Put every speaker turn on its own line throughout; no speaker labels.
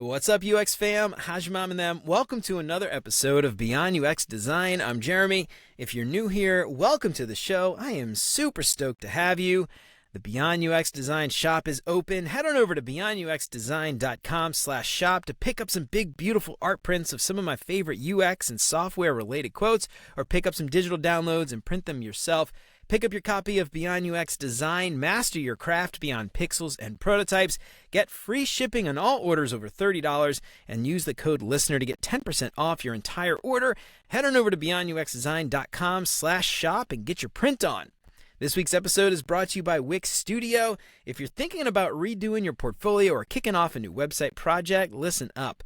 What's up, UX fam? How's your mom and them? Welcome to another episode of Beyond UX Design. I'm Jeremy. If you're new here, welcome to the show. I am super stoked to have you. The Beyond UX Design shop is open. Head on over to beyonduxdesign.com/shop to pick up some big, beautiful art prints of some of my favorite UX and software-related quotes, or pick up some digital downloads and print them yourself. Pick up your copy of Beyond UX Design, master your craft beyond pixels and prototypes, get free shipping on all orders over $30, and use the code LISTENER to get 10% off your entire order. Head on over to beyonduxdesign.com/shop and get your print on. This week's episode is brought to you by Wix Studio. If you're thinking about redoing your portfolio or kicking off a new website project, listen up.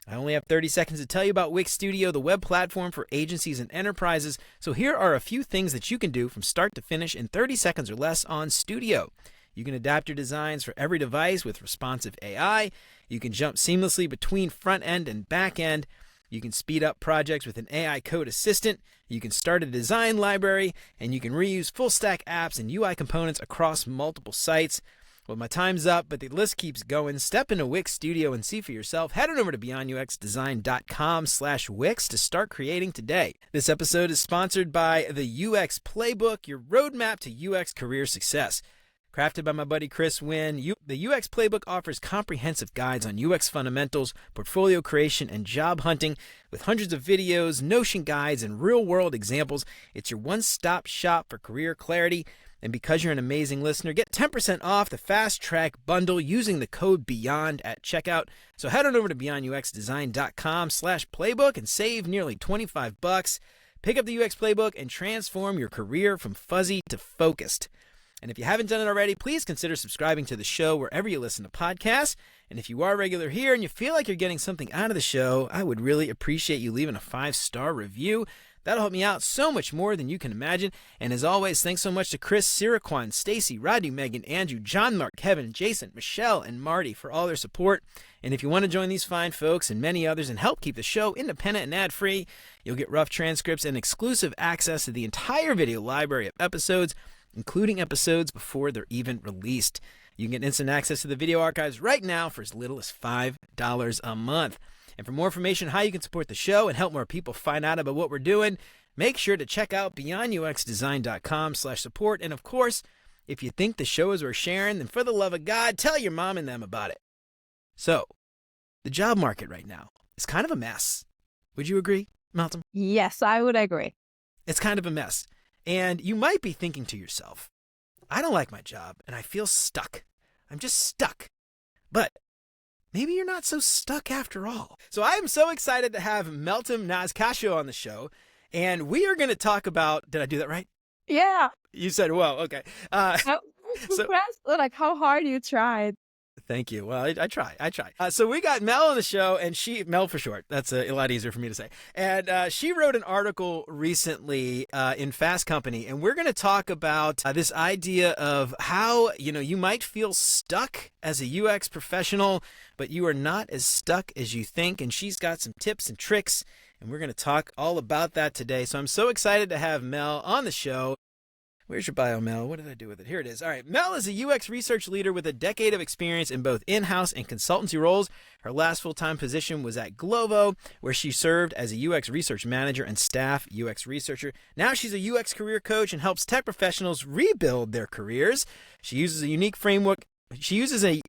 I only have 30 seconds to tell you about Wix Studio, the web platform for agencies and enterprises. So here are a few things that you can do from start to finish in 30 seconds or less on Studio. You can adapt your designs for every device with responsive AI. You can jump seamlessly between front end and back end. You can speed up projects with an AI code assistant. You can start a design library, and you can reuse full stack apps and UI components across multiple sites. Well, my time's up, but the list keeps going. Step into Wix Studio and see for yourself. Head on over to beyonduxdesign.com/Wix to start creating today. This episode is sponsored by the UX Playbook, your roadmap to UX career success. Crafted by my buddy Chris Wynn, the UX Playbook offers comprehensive guides on UX fundamentals, portfolio creation, and job hunting. With hundreds of videos, Notion guides, and real-world examples, it's your one-stop shop for career clarity. And because you're an amazing listener, get 10% off the Fast Track bundle using the code BEYOND at checkout. So head on over to beyonduxdesign.com/playbook and save nearly $25. Pick up the UX Playbook and transform your career from fuzzy to focused. And if you haven't done it already, please consider subscribing to the show wherever you listen to podcasts. And if you are regular here and you feel like you're getting something out of the show, I would really appreciate you leaving a 5-star review. That'll help me out so much more than you can imagine. And as always, thanks so much to Chris, Siraquan, Stacy, Rodney, Megan, Andrew, John, Mark, Kevin, Jason, Michelle, and Marty for all their support. And if you want to join these fine folks and many others and help keep the show independent and ad-free, you'll get rough transcripts and exclusive access to the entire video library of episodes, including episodes before they're even released. You can get instant access to the video archives right now for as little as $5 a month. And for more information on how you can support the show and help more people find out about what we're doing, make sure to check out beyonduxdesign.com/support. And of course, if you think the show is worth sharing, then for the love of God, tell your mom and them about it. So, the job market right now is kind of a mess. Would you agree, Meltem?
Yes, I would agree.
It's kind of a mess. And you might be thinking to yourself, I don't like my job and I feel stuck. I'm just stuck. But maybe you're not so stuck after all. So I am so excited to have Meltem Naz Kaso on the show. And we are going to talk about, did I do that right?
Yeah.
You said, well, okay.
I'm impressed with how hard you tried.
Thank you. Well, I try. So we got Mel on the show, and Mel for short. That's a lot easier for me to say. And she wrote an article recently in Fast Company, and we're going to talk about this idea of how, you might feel stuck as a UX professional, but you are not as stuck as you think. And she's got some tips and tricks, and we're going to talk all about that today. So I'm so excited to have Mel on the show. Where's your bio, Mel? What did I do with it? Here it is. All right. Mel is a UX research leader with a decade of experience in both in-house and consultancy roles. Her last full-time position was at Glovo, where she served as a UX research manager and staff UX researcher. Now she's a UX career coach and helps tech professionals rebuild their careers. She uses a unique framework. She uses a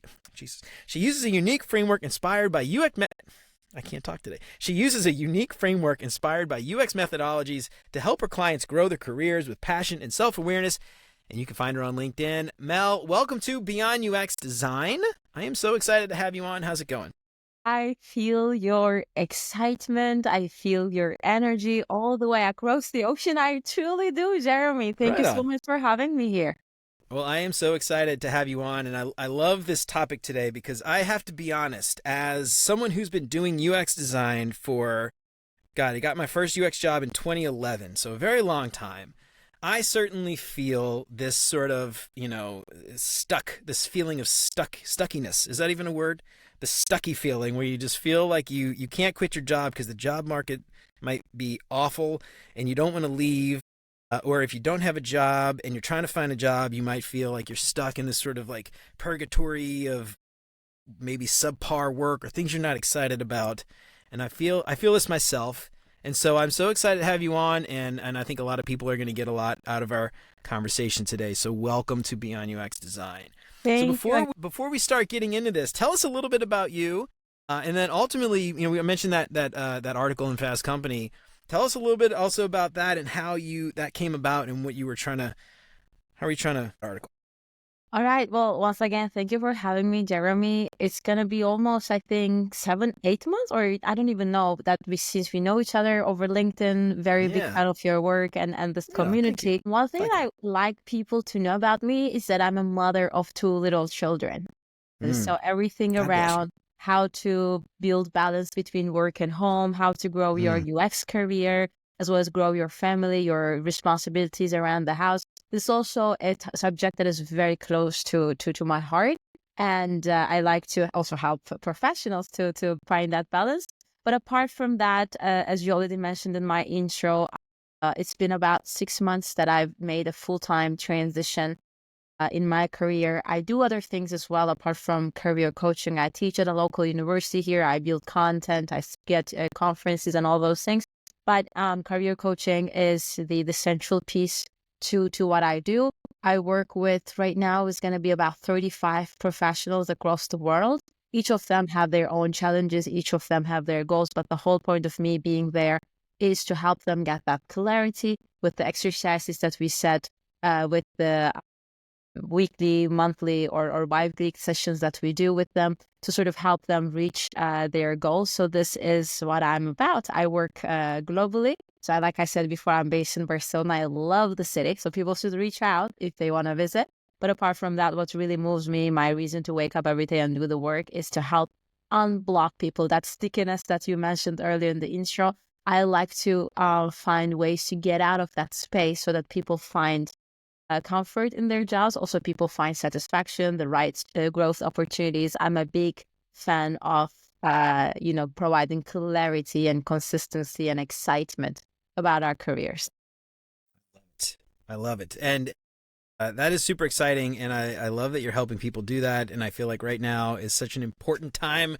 unique framework inspired by She uses a unique framework inspired by UX methodologies to help her clients grow their careers with passion and self-awareness. And you can find her on LinkedIn. Mel, welcome to Beyond UX Design. I am so excited to have you on. How's it going?
I feel your excitement. I feel your energy all the way across the ocean. I truly do, Jeremy. Thank you so much for having me here.
Well, I am so excited to have you on, and I love this topic today because I have to be honest, as someone who's been doing UX design for, I got my first UX job in 2011, so a very long time. I certainly feel this sort of, this feeling of stuckiness. Is that even a word? The stucky feeling where you just feel like you can't quit your job because the job market might be awful and you don't want to leave. Or if you don't have a job and you're trying to find a job, you might feel like you're stuck in this sort of like purgatory of maybe subpar work or things you're not excited about. And I feel this myself. And so I'm so excited to have you on, and I think a lot of people are going to get a lot out of our conversation today. So welcome to Beyond UX Design. So
Thank you.
before we start getting into this, tell us a little bit about you, and then ultimately, we mentioned that article in Fast Company. Tell us a little bit also about that and how that came about and what you were trying to, article.
All right. Well, once again, thank you for having me, Jeremy. It's gonna be almost, I think, 7, 8 months, or I don't even know that since we know each other over LinkedIn. Very big fan of your work and this community. One thing I like people to know about me is that I'm a mother of 2 little children. And so everything around how to build balance between work and home, how to grow your UX career, as well as grow your family, your responsibilities around the house. This is also a subject that is very close to my heart. And I like to also help professionals to find that balance. But apart from that, as you already mentioned in my intro, it's been about 6 months that I've made a full-time transition in my career. I do other things as well, apart from career coaching. I teach at a local university here. I build content. I get conferences and all those things. But career coaching is the central piece to what I do. I work with, right now, is going to be about 35 professionals across the world. Each of them have their own challenges. Each of them have their goals. But the whole point of me being there is to help them get that clarity with the exercises that we set, with the weekly, monthly, or bi-weekly sessions that we do with them to sort of help them reach their goals. So this is what I'm about. I work globally. So like I said before, I'm based in Barcelona. I love the city. So people should reach out if they want to visit. But apart from that, what really moves me, my reason to wake up every day and do the work, is to help unblock people. That stickiness that you mentioned earlier in the intro, I like to find ways to get out of that space so that people find comfort in their jobs. Also, people find satisfaction, the right growth opportunities. I'm a big fan of, providing clarity and consistency and excitement about our careers.
I love it. And that is super exciting. And I love that you're helping people do that. And I feel like right now is such an important time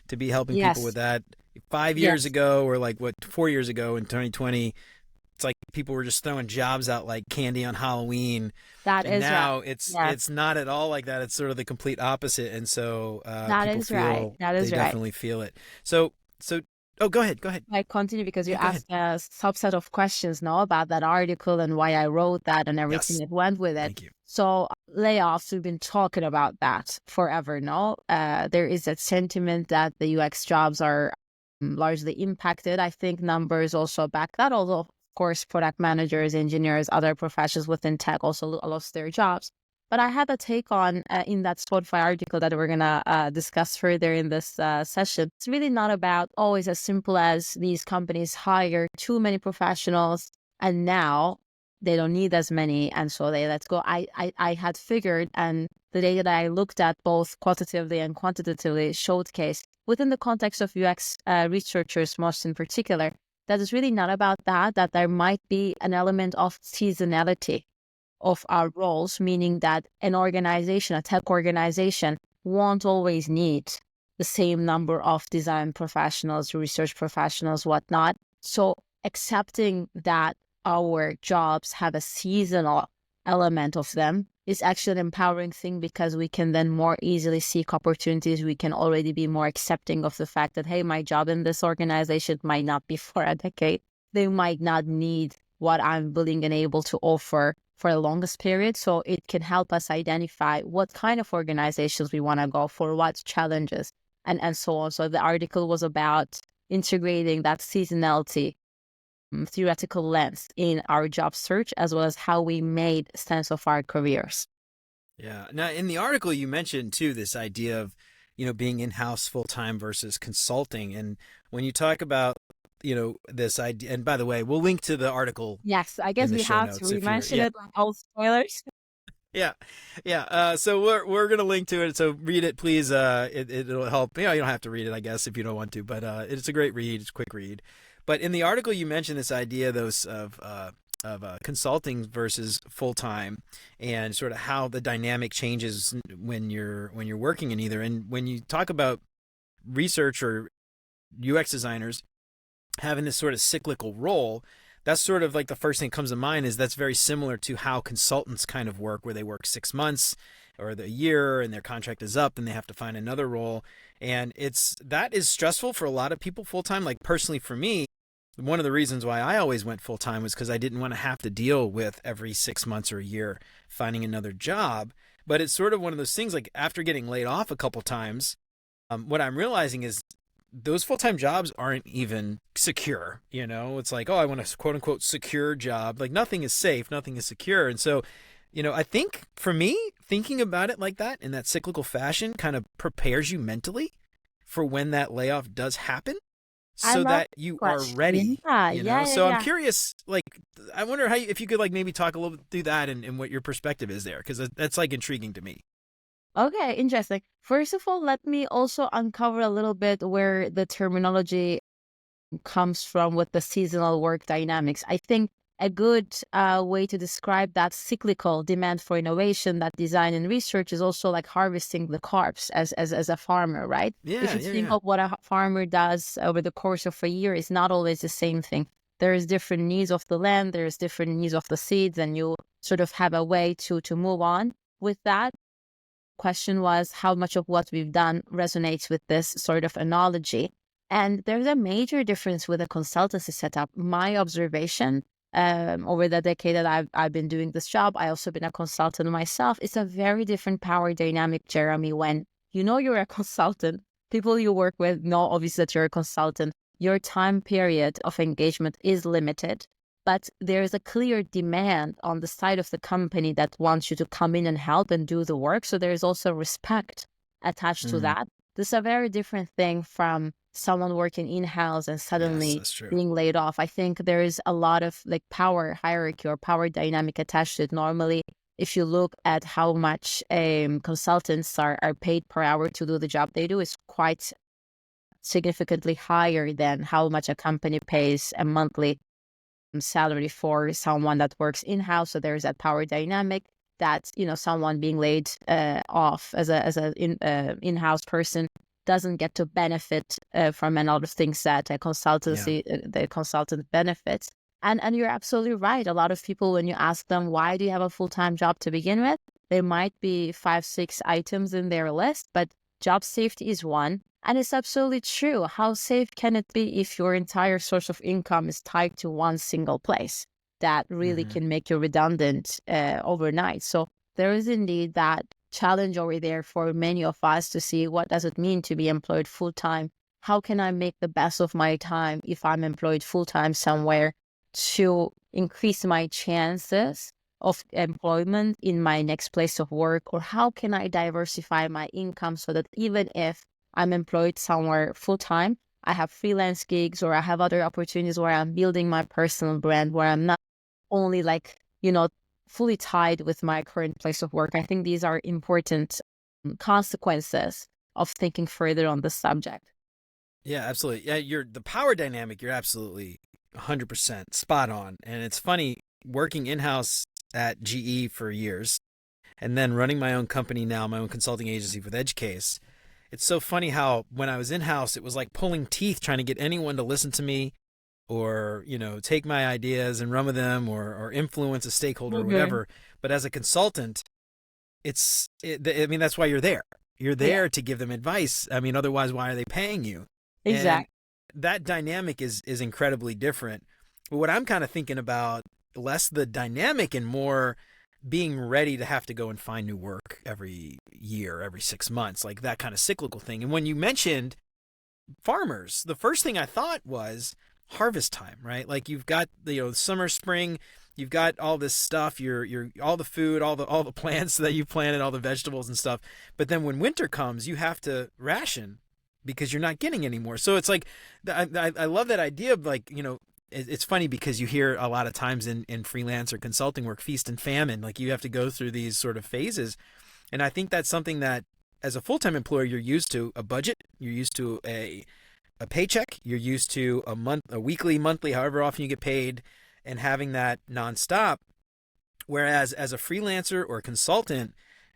to be helping people with that. 5 years ago, or 4 years ago in 2020, it's like people were just throwing jobs out like candy on Halloween.
That
and
is
now
right.
it's not at all like that. It's sort of the complete opposite. And so
That is right.
They definitely feel it. So go ahead.
I continue because you asked a subset of questions now about that article and why I wrote that and everything that went with it.
Thank you.
So layoffs, we've been talking about that forever now. There is that sentiment that the UX jobs are largely impacted. I think numbers also back that, although of course product managers, engineers, other professionals within tech also lost their jobs. But I had a take on in that Spotify article that we're going to discuss further in this session. It's really not about always as simple as these companies hire too many professionals and now they don't need as many, and so they let go. I had figured, and the data that I looked at both qualitatively and quantitatively showcased within the context of UX researchers, most in particular, that it's really not about that there might be an element of seasonality of our roles, meaning that an organization, a tech organization, won't always need the same number of design professionals, research professionals, whatnot. So accepting that our jobs have a seasonal element of them is actually an empowering thing, because we can then more easily seek opportunities. We can already be more accepting of the fact that, hey, my job in this organization might not be for a decade. They might not need what I'm willing and able to offer for the longest period. So it can help us identify what kind of organizations we want to go for, what challenges, and so on. So the article was about integrating that seasonality theoretical lens in our job search, as well as how we made sense of our careers.
Yeah. Now, in the article, you mentioned too this idea of, being in-house full-time versus consulting. And when you talk about, this idea, and by the way, we'll link to the artitle.
Yes, I guess we have to mention it, like all spoilers.
Yeah. So we're gonna link to it. So read it, please. It'll help. You don't have to read it, I guess, if you don't want to. But it's a great read. It's a quick read. But in the article, you mentioned this idea, of consulting versus full time, and sort of how the dynamic changes when you're working in either. And when you talk about research or UX designers having this sort of cyclical role, that's sort of like the first thing that comes to mind is that's very similar to how consultants kind of work, where they work 6 months or the year and their contract is up and they have to find another role. And that is stressful for a lot of people full time. Like personally for me, one of the reasons why I always went full time was because I didn't want to have to deal with every 6 months or a year finding another job. But it's sort of one of those things, like after getting laid off a couple times, what I'm realizing is those full-time jobs aren't even secure. It's like, oh, I want a quote unquote secure job. Like nothing is safe, nothing is secure. And so, I think for me, thinking about it like that in that cyclical fashion kind of prepares you mentally for when that layoff does happen, so that you are ready. So I'm curious, like, I wonder if you could like maybe talk a little bit through that and what your perspective is there, because that's like intriguing to me.
Okay, interesting. First of all, let me also uncover a little bit where the terminology comes from with the seasonal work dynamics. I think a good way to describe that cyclical demand for innovation, that design and research, is also like harvesting the crops as a farmer, right?
Yeah,
if you think of what a farmer does over the course of a year, is not always the same thing. There is different needs of the land, there is different needs of the seeds, and you sort of have a way to move on with that. Question was how much of what we've done resonates with this sort of analogy. And there's a major difference with a consultancy setup. My observation over the decade that I've been doing this job, I also been a consultant myself. It's a very different power dynamic, Jeremy, when you're a consultant. People you work with know obviously that you're a consultant. Your time period of engagement is limited, but there is a clear demand on the side of the company that wants you to come in and help and do the work. So there is also respect attached to that. This is a very different thing from someone working in-house and suddenly being laid off. I think there is a lot of like power hierarchy or power dynamic attached to it. Normally, if you look at how much consultants are paid per hour to do the job they do, it's quite significantly higher than how much a company pays a monthly salary for someone that works in-house. So there's that power dynamic that someone being laid off as a in-house person doesn't get to benefit from a lot of things that a consultancy the consultant benefits. And you're absolutely right. A lot of people, when you ask them why do you have a full-time job to begin with, there might be 5-6 items in their list, but job safety is one. And it's absolutely true. How safe can it be if your entire source of income is tied to one single place? That really can make you redundant overnight. So there is indeed that challenge over there for many of us to see what does it mean to be employed full-time? How can I make the best of my time if I'm employed full-time somewhere to increase my chances of employment in my next place of work? Or how can I diversify my income so that even if I'm employed somewhere full-time, I have freelance gigs or I have other opportunities where I'm building my personal brand, where I'm not only fully tied with my current place of work. I think these are important consequences of thinking further on this subject.
Yeah, absolutely. Yeah, the power dynamic, you're absolutely 100% spot on. And it's funny, working in-house at GE for years and then running my own company now, my own consulting agency with EdgeCase. It's so funny how when I was in-house, it was like pulling teeth trying to get anyone to listen to me or, take my ideas and run with them or influence a stakeholder or whatever. But as a consultant, that's why you're there. You're there to give them advice. I mean, otherwise, why are they paying you?
Exactly.
And that dynamic is incredibly different. But what I'm kind of thinking about, less the dynamic and more being ready to have to go and find new work every year, every 6 months, like that kind of cyclical thing. And when you mentioned farmers, the first thing I thought was harvest time, right? Like you've got the summer, spring, you've got all this stuff, you're all the food, all the plants that you planted, all the vegetables and stuff. But then when winter comes, you have to ration because you're not getting any more. So it's like I love that idea of like, it's funny because you hear a lot of times in freelance or consulting work, feast and famine, like you have to go through these sort of phases. And I think that's something that as a full-time employer, you're used to a budget, you're used to a paycheck, you're used to a weekly, monthly, however often you get paid. and having that nonstop. Whereas as a freelancer or a consultant,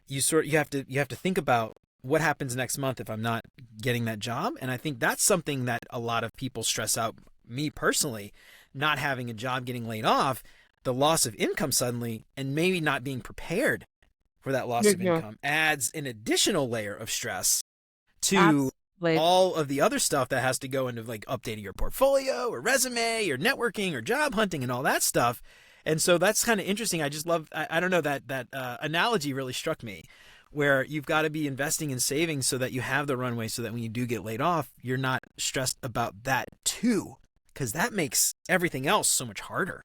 you have to think about what happens next month if I'm not getting that job. And I think that's something that a lot of people stress out. Me personally, not having a job, getting laid off, the loss of income suddenly, and maybe not being prepared for that loss of income adds an additional layer of stress to all of the other stuff that has to go into like updating your portfolio or resume or networking or job hunting and all that stuff. And so that's kind of interesting. I just love, I don't know, that analogy really struck me, where you've got to be investing in savings so that you have the runway so that when you do get laid off, you're not stressed about that too, because that makes everything else so much harder.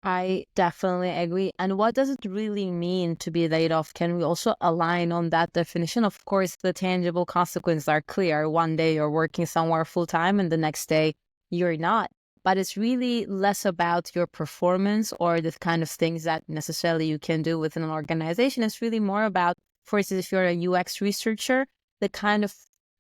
I definitely agree. And what does it really mean to be laid off? Can we also align on that definition? Of course, the tangible consequences are clear. One day you're working somewhere full time and the next day you're not. But it's really less about your performance or the kind of things that necessarily you can do within an organization. It's really more about, for instance, if you're a UX researcher, the kind of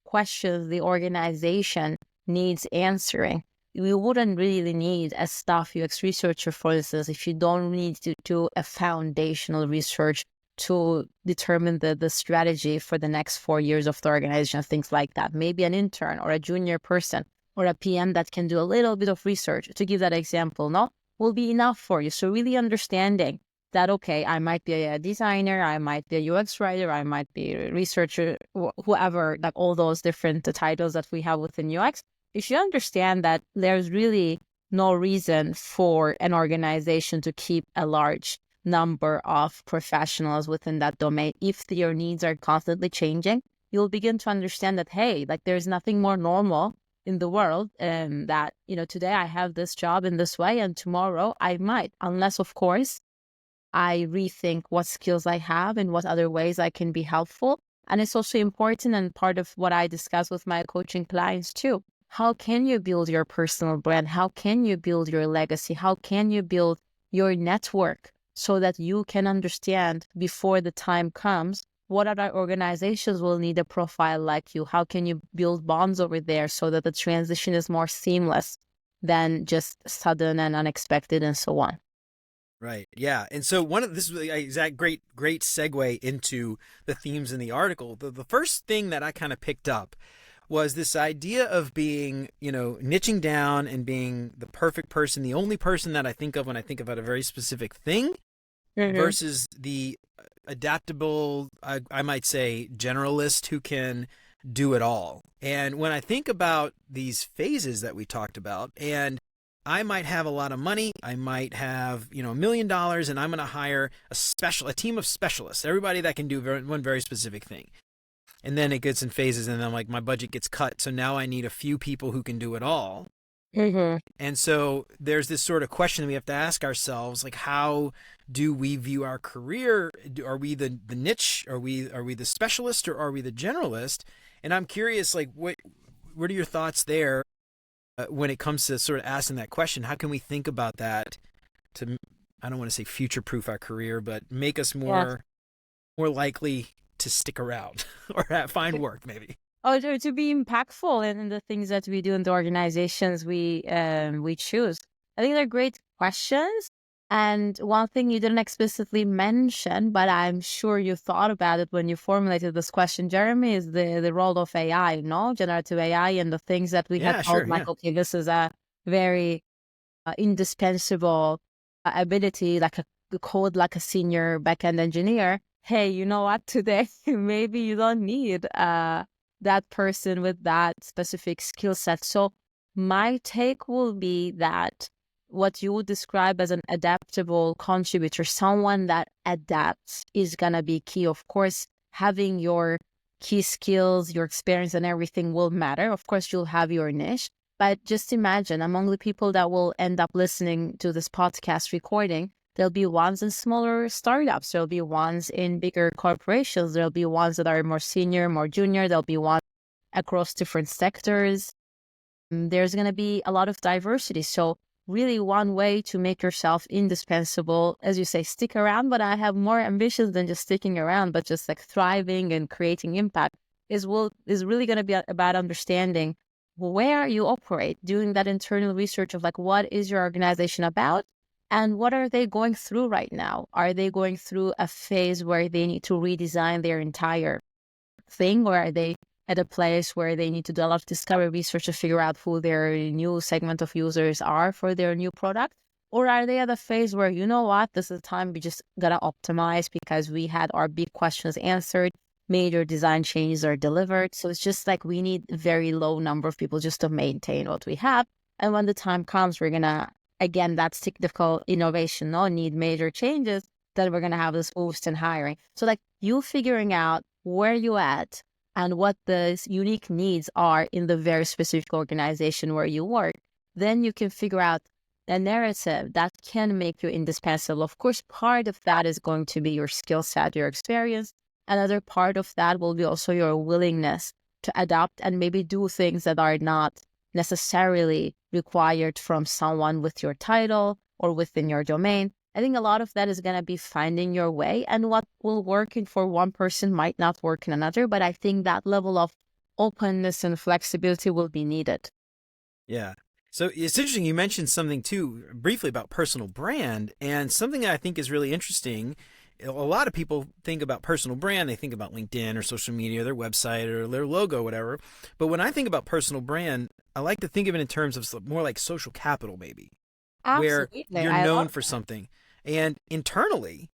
questions the organization needs answering. You wouldn't really need a staff UX researcher, for instance, if you don't need to do a foundational research to determine the strategy for the next 4 years of the organization, things like that. Maybe an intern or a junior person or a PM that can do a little bit of research, to give that example, will be enough for you. So really understanding that, okay, I might be a designer, I might be a UX writer, I might be a researcher, whoever, like all those different titles that we have within UX. If you understand that there's really no reason for an organization to keep a large number of professionals within that domain, if your needs are constantly changing, you'll begin to understand that, hey, like there's nothing more normal in the world, and that, today I have this job in this way and tomorrow I might, unless of course I rethink what skills I have and what other ways I can be helpful. And it's also important, and part of what I discuss with my coaching clients too. How can you build your personal brand? How can you build your legacy? How can you build your network so that you can understand before the time comes what other organizations will need a profile like you? How can you build bonds over there so that the transition is more seamless than just sudden and unexpected and so on?
Right. Yeah. And so this is the exact great segue into the themes in the article. The first thing that I kind of picked up was this idea of being, niching down and being the perfect person, the only person that I think of when I think about a very specific thing, versus the adaptable, I might say, generalist who can do it all. And when I think about these phases that we talked about, and I might have a lot of money, I might have, $1 million, and I'm going to hire a team of specialists, everybody that can do one very specific thing. And then it gets in phases, and then like my budget gets cut. So now I need a few people who can do it all. And so there's this sort of question we have to ask ourselves, like, how do we view our career? Are we the niche? Are we the specialist, or are we the generalist? And I'm curious, like, what are your thoughts there when it comes to sort of asking that question? How can we think about that to, I don't want to say future-proof our career, but make us more likely to stick around or find work, maybe?
Oh, to be impactful in the things that we do in the organizations we choose. I think they're great questions. And one thing you didn't explicitly mention, but I'm sure you thought about it when you formulated this question, Jeremy, is the role of AI, generative AI, and the things that we have told, like, okay, this is a very indispensable ability, like a code like a senior backend engineer. Hey, you know what? Today, maybe you don't need that person with that specific skill set. So my take will be that what you would describe as an adaptable contributor, someone that adapts, is going to be key. Of course, having your key skills, your experience and everything will matter. Of course, you'll have your niche. But just imagine, among the people that will end up listening to this podcast recording, there'll be ones in smaller startups. There'll be ones in bigger corporations. There'll be ones that are more senior, more junior. There'll be ones across different sectors. There's going to be a lot of diversity. So really one way to make yourself indispensable, as you say, stick around, but I have more ambitions than just sticking around, but just like thriving and creating impact, is really going to be about understanding where you operate, doing that internal research of like, what is your organization about? And what are they going through right now? Are they going through a phase where they need to redesign their entire thing, or are they at a place where they need to do a lot of discovery research to figure out who their new segment of users are for their new product? Or are they at a phase where, you know what, this is the time we just gotta optimize because we had our big questions answered, major design changes are delivered. So it's just like we need a very low number of people just to maintain what we have. And when the time comes, we're gonna, again, that's cyclical innovation, no need major changes, then we're gonna have this boost in hiring. So like you figuring out where you at and what the unique needs are in the very specific organization where you work, then you can figure out a narrative that can make you indispensable. Of course, part of that is going to be your skill set, your experience. Another part of that will be also your willingness to adapt and maybe do things that are not necessarily required from someone with your title or within your domain. I think a lot of that is going to be finding your way, and what will work for one person might not work in another. But I think that level of openness and flexibility will be needed.
Yeah. So it's interesting. You mentioned something too briefly about personal brand, and something that I think is really interesting. A lot of people think about personal brand. They think about LinkedIn or social media, or their website or their logo, whatever. But when I think about personal brand, I like to think of it in terms of more like social capital, maybe,
Absolutely.
where you're known for something. And internally,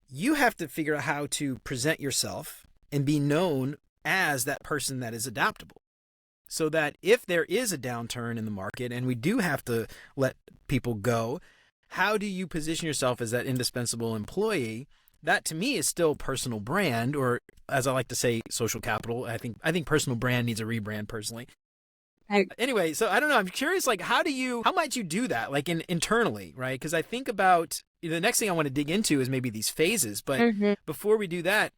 you have to figure out how to present yourself and be known as that person that is adaptable. So that if there is a downturn in the market and we do have to let people go, how do you position yourself as that indispensable employee? That to me is still personal brand, or as I like to say, social capital. I think personal brand needs a rebrand personally. Anyway, so I don't know. I'm curious, like, how might you do that, like internally, right? Because I think about the next thing I want to dig into is maybe these phases. But before we do that,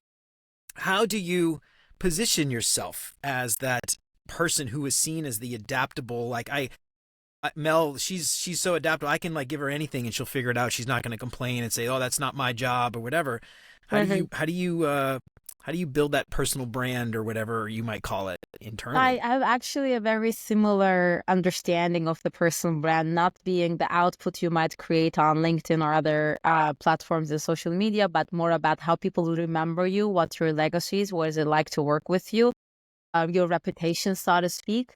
how do you position yourself as that person who is seen as the adaptable? Like Mel, she's so adaptable. I can like give her anything and she'll figure it out. She's not going to complain and say, "Oh, that's not my job" or whatever. How do you build that personal brand or whatever you might call it internally?
I have actually a very similar understanding of the personal brand not being the output you might create on LinkedIn or other platforms in social media, but more about how people remember you, what your legacy is, what is it like to work with you, your reputation, so to speak.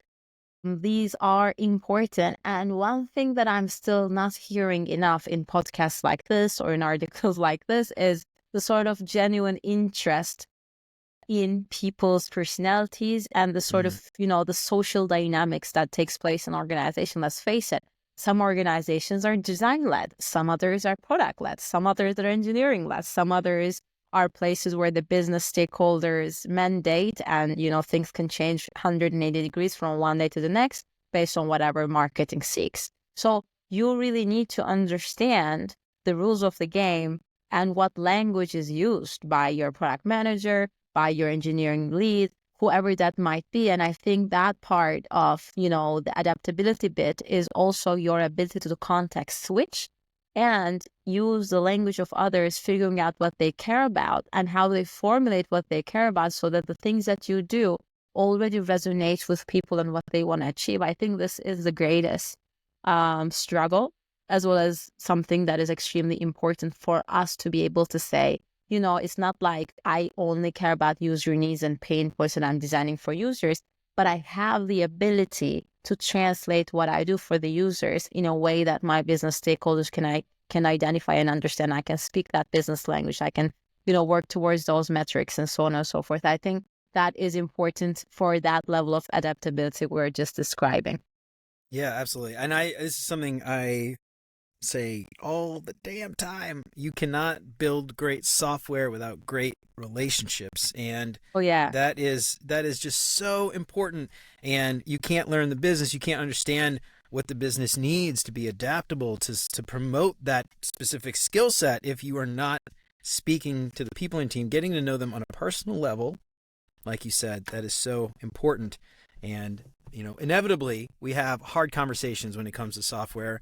These are important. And one thing that I'm still not hearing enough in podcasts like this or in articles like this is the sort of genuine interest in people's personalities and the sort of, the social dynamics that takes place in organization. Let's face it, some organizations are design-led, some others are product-led, some others are engineering-led, some others are places where the business stakeholders mandate and, things can change 180 degrees from one day to the next based on whatever marketing seeks. So you really need to understand the rules of the game and what language is used by your product manager, by your engineering lead, whoever that might be. And I think that part of, the adaptability bit is also your ability to context switch and use the language of others, figuring out what they care about and how they formulate what they care about so that the things that you do already resonate with people and what they want to achieve. I think this is the greatest struggle, as well as something that is extremely important for us to be able to say, it's not like I only care about user needs and pain points and I'm designing for users, but I have the ability to translate what I do for the users in a way that my business stakeholders can identify and understand. I can speak that business language. I can, work towards those metrics and so on and so forth. I think that is important for that level of adaptability we're just describing.
Yeah, absolutely. And this is something I say all the damn time. You cannot build great software without great relationships, and that is just so important. And you can't learn the business, you can't understand what the business needs to be adaptable to promote that specific skill set if you are not speaking to the people in the team, getting to know them on a personal level. Like you said, that is so important. And inevitably we have hard conversations when it comes to software.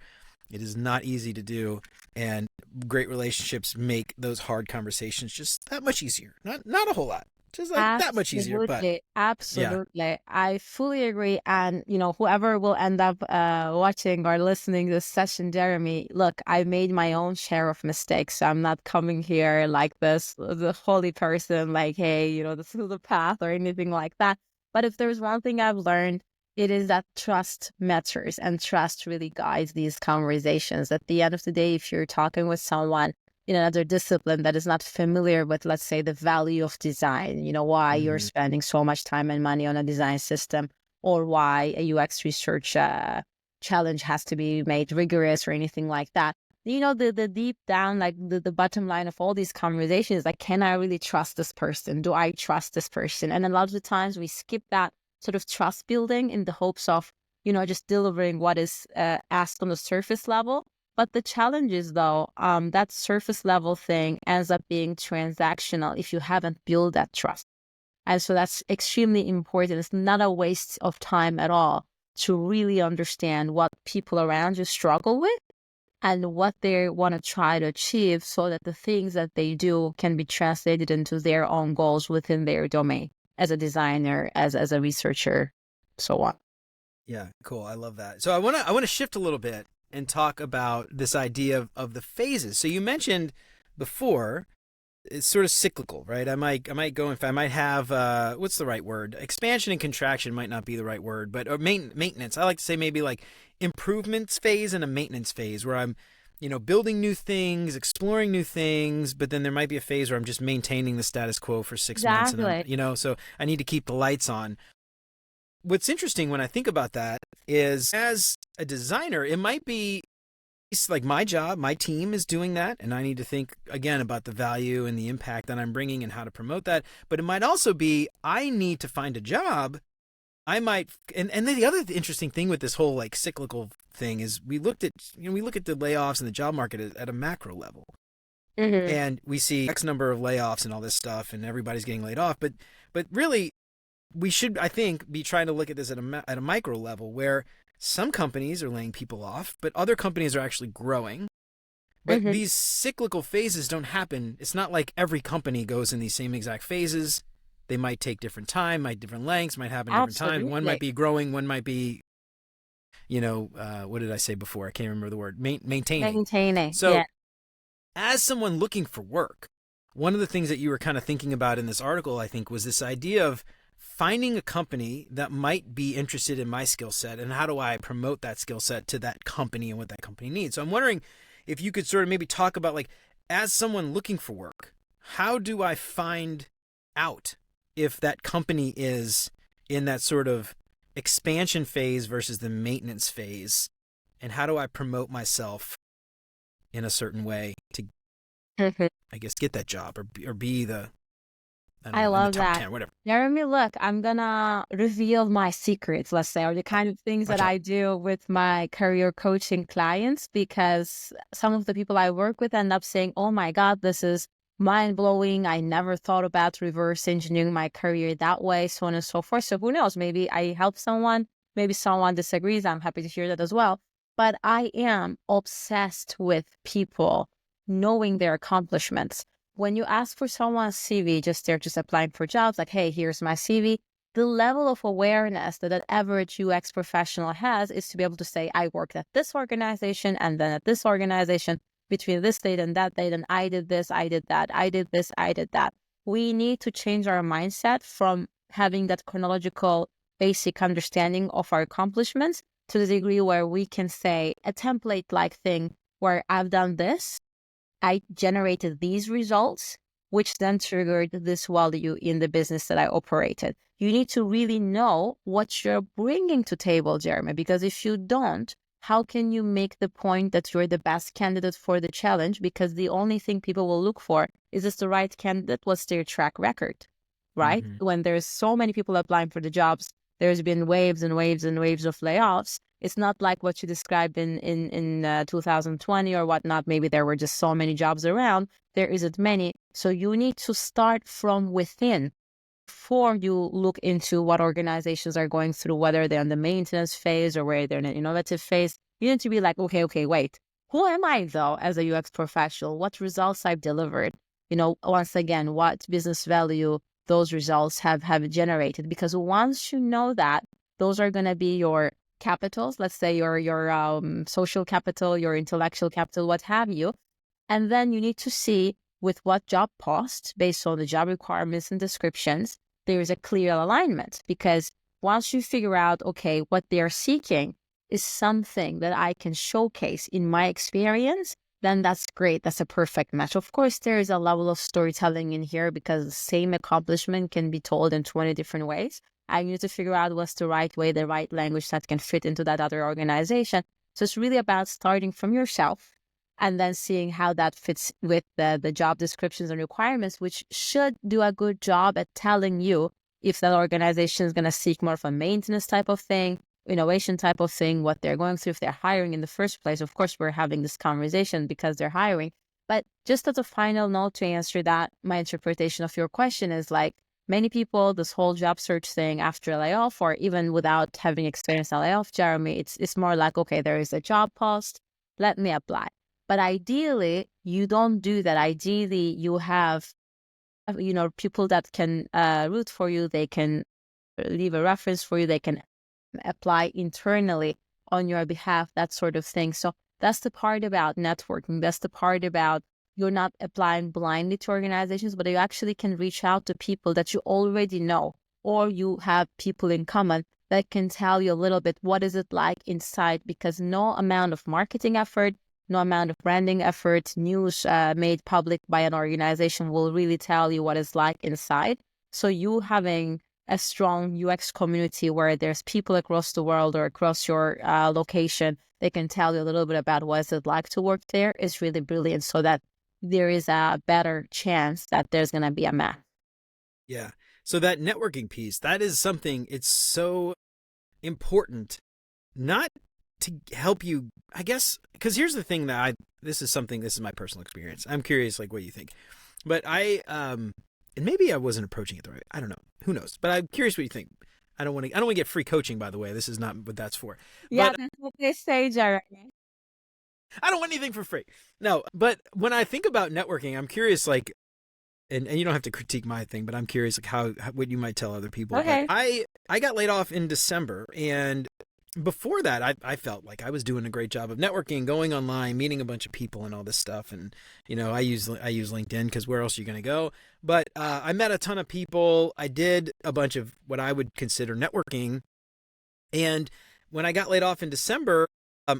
It is not easy to do, and great relationships make those hard conversations just that much easier. Not a whole lot, Just like that much easier, but
Absolutely,
yeah.
absolutely. I fully agree. And, whoever will end up watching or listening this session, Jeremy, look, I made my own share of mistakes. So I'm not coming here like this, the holy person, like, hey, this is the path or anything like that. But if there's one thing I've learned, it is that trust matters and trust really guides these conversations. At the end of the day, if you're talking with someone in another discipline that is not familiar with, let's say, the value of design, why you're
Mm-hmm.
spending so much time and money on a design system, or why a UX research challenge has to be made rigorous or anything like that. The deep down, like the bottom line of all these conversations, like, can I really trust this person? Do I trust this person? And a lot of the times we skip that sort of trust building in the hopes of, just delivering what is asked on the surface level. But the challenge is, though, that surface level thing ends up being transactional if you haven't built that trust. And so that's extremely important. It's not a waste of time at all to really understand what people around you struggle with and what they want to try to achieve so that the things that they do can be translated into their own goals within their domain as a designer, as a researcher, so on.
Yeah, cool. I love that. So I want to shift a little bit and talk about this idea of the phases. So you mentioned before it's sort of cyclical, right? I might go in fact I might have what's the right word? Expansion and contraction might not be the right word, but or maintenance. I like to say maybe like improvements phase and a maintenance phase where I'm building new things, exploring new things, but then there might be a phase where I'm just maintaining the status quo for 6 months and
Exactly.
so I need to keep the lights on. What's interesting when I think about that is as a designer, it might be it's like my job, my team is doing that, and I need to think again about the value and the impact that I'm bringing and how to promote that. But it might also be I need to find a job. I might, and then the other interesting thing with this whole like cyclical thing is we look at the layoffs and the job market at a macro level,
Mm-hmm.
and we see X number of layoffs and all this stuff, and everybody's getting laid off. But really, we should, I think, be trying to look at this at a micro level where some companies are laying people off, but other companies are actually growing. But
Mm-hmm.
these cyclical phases don't happen. It's not like every company goes in these same exact phases. They might take different time, might different lengths, might happen different times. One might
Absolutely.
be growing, one might be, what did I say before? I can't remember the word. Maintaining.
Maintaining.
So,
Yeah.
as someone looking for work, one of the things that you were kind of thinking about in this article, I think, was this idea of finding a company that might be interested in my skill set and how do I promote that skill set to that company and what that company needs. So I'm wondering if you could sort of maybe talk about like, as someone looking for work, how do I find out if that company is in that sort of expansion phase versus the maintenance phase? And how do I promote myself in a certain way to,
Mhm.
I guess, get that job or be the, I don't
I
know, in the
love
top
that.
10, whatever.
Jeremy, look, I'm gonna reveal my secrets, let's say, or the kind of things that
Watch out.
I do with my career coaching clients, because some of the people I work with end up saying, oh my God, this is mind blowing. I never thought about reverse engineering my career that way, so on and so forth. So who knows? Maybe I help someone, maybe someone disagrees. I'm happy to hear that as well. But I am obsessed with people knowing their accomplishments. When you ask for someone's CV, they're just applying for jobs, like, hey, here's my CV. The level of awareness that an average UX professional has is to be able to say, I worked at this organization and then at this organization between this date and that date, and I did this, I did that, I did this, I did that. We need to change our mindset from having that chronological basic understanding of our accomplishments to the degree where we can say a template like thing where I've done this, I generated these results, which then triggered this value in the business that I operated. You need to really know what you're bringing to table, Jeremy, because if you don't, how can you make the point that you're the best candidate for the challenge? Because the only thing people will look for is this the right candidate? What's their track record, right?
Mm-hmm.
When there's so many people applying for the jobs, there's been waves and waves and waves of layoffs. It's not like what you described in 2020 or whatnot. Maybe there were just so many jobs around. There isn't many. So you need to start from within before you look into what organizations are going through, whether they're in the maintenance phase or where they're in an innovative phase. You need to be like, okay, wait. Who am I, though, as a UX professional? What results I've delivered? Once again, what business value those results have generated. Because once you know that, those are going to be your capitals, let's say your social capital, your intellectual capital, what have you. And then you need to see with what job post, based on the job requirements and descriptions, there is a clear alignment. Because once you figure out, okay, what they're seeking is something that I can showcase in my experience, then that's great. That's a perfect match. Of course, there is a level of storytelling in here because the same accomplishment can be told in 20 different ways. I need to figure out what's the right way, the right language that can fit into that other organization. So it's really about starting from yourself and then seeing how that fits with the job descriptions and requirements, which should do a good job at telling you if that organization is going to seek more of a maintenance type of thing, innovation type of thing, what they're going through, if they're hiring in the first place. Of course, we're having this conversation because they're hiring. But just as a final note to answer that, my interpretation of your question is like, many people, this whole job search thing after a layoff, or even without having experienced a layoff, Jeremy, it's more like, okay, there is a job post, let me apply. But ideally, you don't do that. Ideally, you have, people that can root for you. They can leave a reference for you. They can apply internally on your behalf, that sort of thing. So that's the part about networking. That's the part about you're not applying blindly to organizations, but you actually can reach out to people that you already know, or you have people in common that can tell you a little bit what is it like inside, because no amount of marketing effort, no amount of branding effort, news made public by an organization will really tell you what it's like inside. So you having a strong UX community where there's people across the world or across your location, they can tell you a little bit about what is it like to work there is really brilliant, so that there is a better chance that there's going to be a match.
Yeah. So that networking piece, that is something, it's so important, not to help you, I guess, because here's the thing this is my personal experience. I'm curious, like, what you think. But and maybe I wasn't approaching it the right way. I don't know. Who knows? But I'm curious what you think. I don't want to get free coaching, by the way. This is not what that's for.
Yeah,
but,
that's what they say, Jeremy.
I don't want anything for free. No, but when I think about networking, I'm curious, like, and you don't have to critique my thing, but I'm curious, like, what you might tell other people.
Okay.
But I got laid off in December, and before that, I felt like I was doing a great job of networking, going online, meeting a bunch of people and all this stuff. And, I use LinkedIn because where else are you going to go? But I met a ton of people. I did a bunch of what I would consider networking. And when I got laid off in December,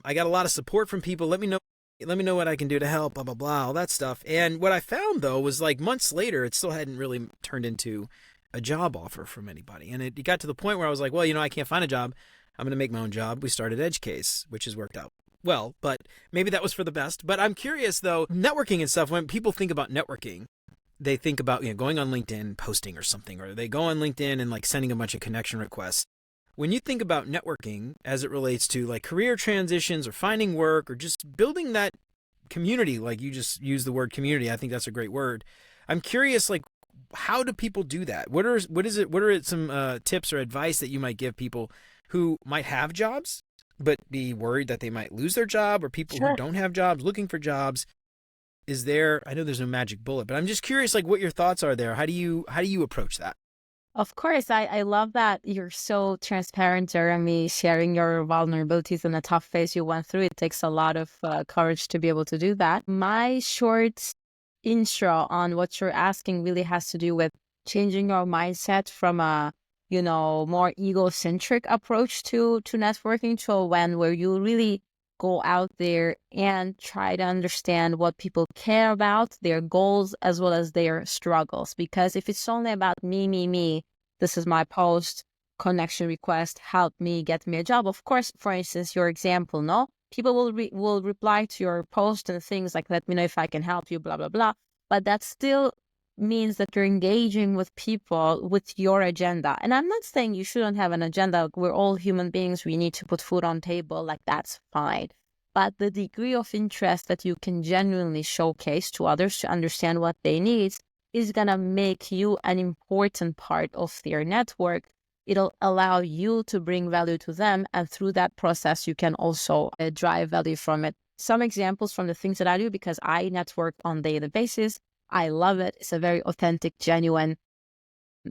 I got a lot of support from people. Let me know what I can do to help, blah, blah, blah, all that stuff. And what I found, though, was like months later, it still hadn't really turned into a job offer from anybody. And it got to the point where I was like, well, I can't find a job. I'm going to make my own job. We started EdgeCase, which has worked out well, but maybe that was for the best. But I'm curious, though, networking and stuff, when people think about networking, they think about going on LinkedIn, posting or something, or they go on LinkedIn and like sending a bunch of connection requests. When you think about networking as it relates to like career transitions or finding work or just building that community, like you just use the word community, I think that's a great word. I'm curious, like, how do people do that? What are some tips or advice that you might give people who might have jobs but be worried that they might lose their job, or people who don't have jobs looking for jobs? I know there's no magic bullet, but I'm just curious, like, what your thoughts are there. How do you approach that?
Of course, I love that you're so transparent, Jeremy, sharing your vulnerabilities and the tough phase you went through. It takes a lot of courage to be able to do that. My short intro on what you're asking really has to do with changing your mindset from a more egocentric approach to networking to one where you really go out there and try to understand what people care about, their goals, as well as their struggles. Because if it's only about me, this is my post, connection request, help me, get me a job. Of course, for instance, your example, no? People will reply to your post and things like, let me know if I can help you, blah, blah, blah. But that still means that you're engaging with people with your agenda. And I'm not saying you shouldn't have an agenda. We're all human beings. We need to put food on table. Like, that's fine. But the degree of interest that you can genuinely showcase to others to understand what they need is going to make you an important part of their network. It'll allow you to bring value to them. And through that process, you can also drive value from it. Some examples from the things that I do, because I network on a daily basis. I love it. It's a very authentic, genuine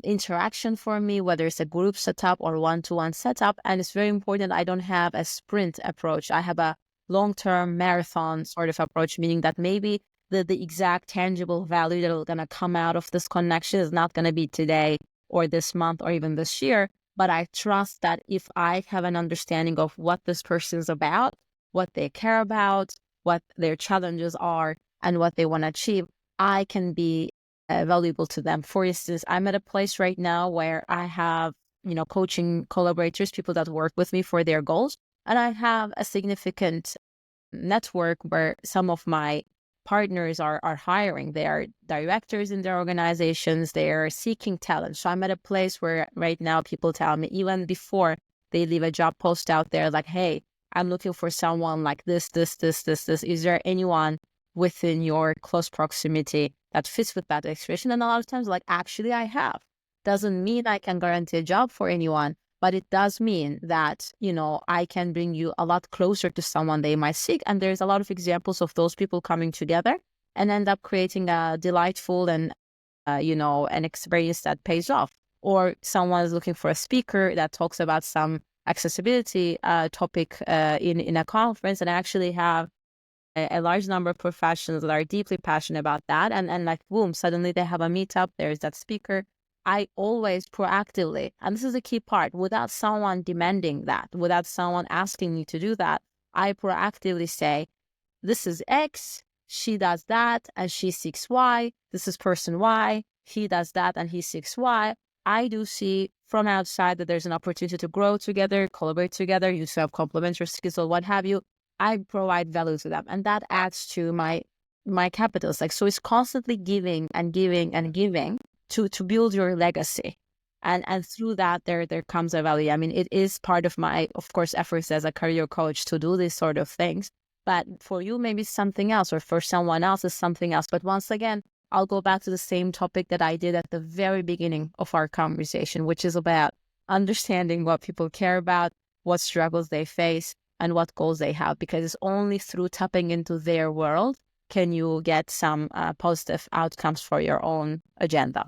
interaction for me, whether it's a group setup or one-to-one setup. And it's very important I don't have a sprint approach. I have a long-term marathon sort of approach, meaning that maybe the exact tangible value that is going to come out of this connection is not going to be today or this month or even this year. But I trust that if I have an understanding of what this person is about, what they care about, what their challenges are, and what they want to achieve, I can be valuable to them. For instance, I'm at a place right now where I have, coaching collaborators, people that work with me for their goals. And I have a significant network where some of my partners are hiring. They are directors in their organizations. They are seeking talent. So I'm at a place where right now people tell me, even before they leave a job post out there, like, hey, I'm looking for someone like this. Is there anyone within your close proximity that fits with that expression? And a lot of times, like, actually, I have. Doesn't mean I can guarantee a job for anyone, but it does mean that, I can bring you a lot closer to someone they might seek. And there's a lot of examples of those people coming together and end up creating a delightful and, an experience that pays off. Or someone is looking for a speaker that talks about some accessibility topic in a conference, and I actually have a large number of professionals that are deeply passionate about that. And like, boom, suddenly they have a meetup. There's that speaker. I always proactively, and this is a key part, without someone demanding that, without someone asking me to do that, I proactively say, this is X, she does that, and she seeks Y. This is person Y, he does that, and he seeks Y. I do see from outside that there's an opportunity to grow together, collaborate together, use have complementary skills or what have you. I provide value to them, and that adds to my capitals. Like, so it's constantly giving and giving and giving to build your legacy, and through that there comes a value. I mean, it is part of my, of course, efforts as a career coach to do these sort of things. But for you, maybe something else, or for someone else is something else. But once again, I'll go back to the same topic that I did at the very beginning of our conversation, which is about understanding what people care about, what struggles they face, and what goals they have. Because it's only through tapping into their world can you get some positive outcomes for your own agenda.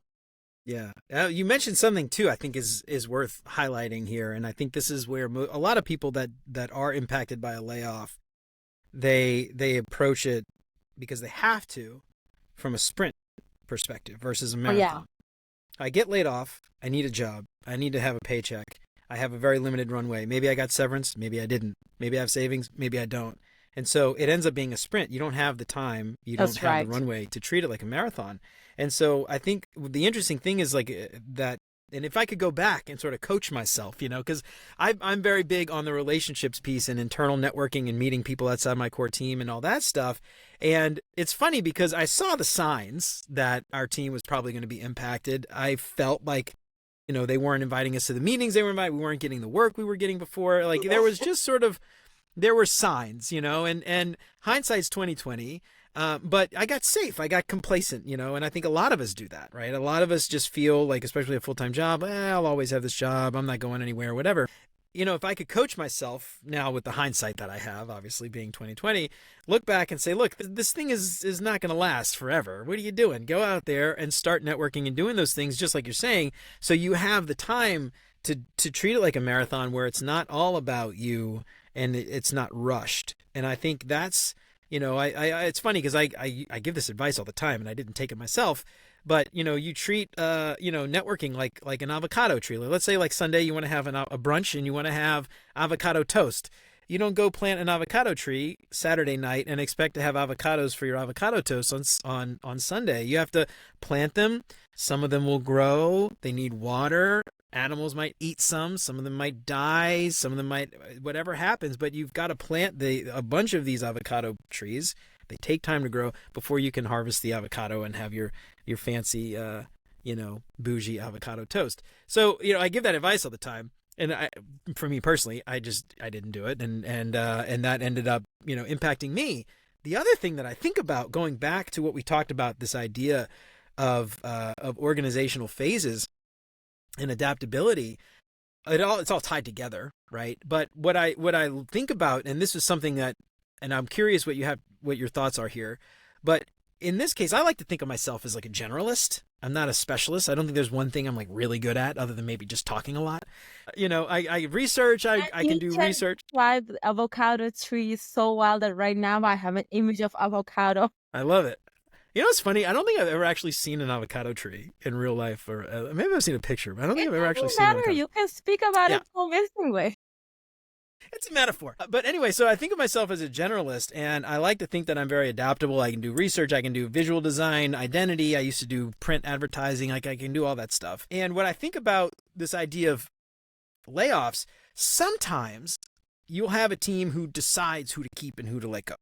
Yeah. You mentioned something too, I think is worth highlighting here. And I think this is where a lot of people that are impacted by a layoff, they approach it because they have to from a sprint perspective versus a marathon. I get laid off. I need a job. I need to have a paycheck. I have a very limited runway. Maybe I got severance. Maybe I didn't. Maybe I have savings. Maybe I don't. And so it ends up being a sprint. You don't have the time. You don't have the runway to treat it like a marathon. And so I think the interesting thing is like that. And if I could go back and sort of coach myself, because I'm very big on the relationships piece and internal networking and meeting people outside my core team and all that stuff. And it's funny because I saw the signs that our team was probably going to be impacted. I felt like, they weren't inviting us to the meetings we weren't getting the work we were getting before. Like there was just there were signs, and hindsight's 2020. But I got safe. I got complacent, and I think a lot of us do that, right? A lot of us just feel like, especially a full-time job, I'll always have this job. I'm not going anywhere, whatever. If I could coach myself now with the hindsight that I have, obviously being 2020, look back and say, look, this thing is not going to last forever. What are you doing? Go out there and start networking and doing those things, just like you're saying. So you have the time to treat it like a marathon where it's not all about you and it's not rushed. And I think that's, it's funny because I give this advice all the time and I didn't take it myself, but you treat networking like an avocado tree. Let's say like Sunday you want to have a brunch and you want to have avocado toast. You don't go plant an avocado tree Saturday night and expect to have avocados for your avocado toast on Sunday. You have to plant them. Some of them will grow. They need water. Animals might eat some of them might die, some of them might, whatever happens, but you've got to plant a bunch of these avocado trees. They take time to grow before you can harvest the avocado and have your fancy, bougie avocado toast. So, I give that advice all the time. And for me personally, I didn't do it. And that ended up, impacting me. The other thing that I think about, going back to what we talked about, this idea of organizational phases and adaptability, it's all tied together, right? But what I think about, and this is something that, and I'm curious what your thoughts are here, but in this case, I like to think of myself as like a generalist. I'm not a specialist. I don't think there's one thing I'm like really good at other than maybe just talking a lot. I research, I can
You
do
can
research.
describe the avocado tree so well that right now I have an image of avocado.
I love it. It's funny. I don't think I've ever actually seen an avocado tree in real life, or maybe I've seen a picture, but I don't think
It
I've ever actually
doesn't
seen an
matter.
avocado.
You can speak about
Yeah,
it convincingly.
it's a metaphor. But anyway, so I think of myself as a generalist, and I like to think that I'm very adaptable. I can do research, I can do visual design, identity. I used to do print advertising, like I can do all that stuff. And when I think about this idea of layoffs, sometimes you'll have a team who decides who to keep and who to let go.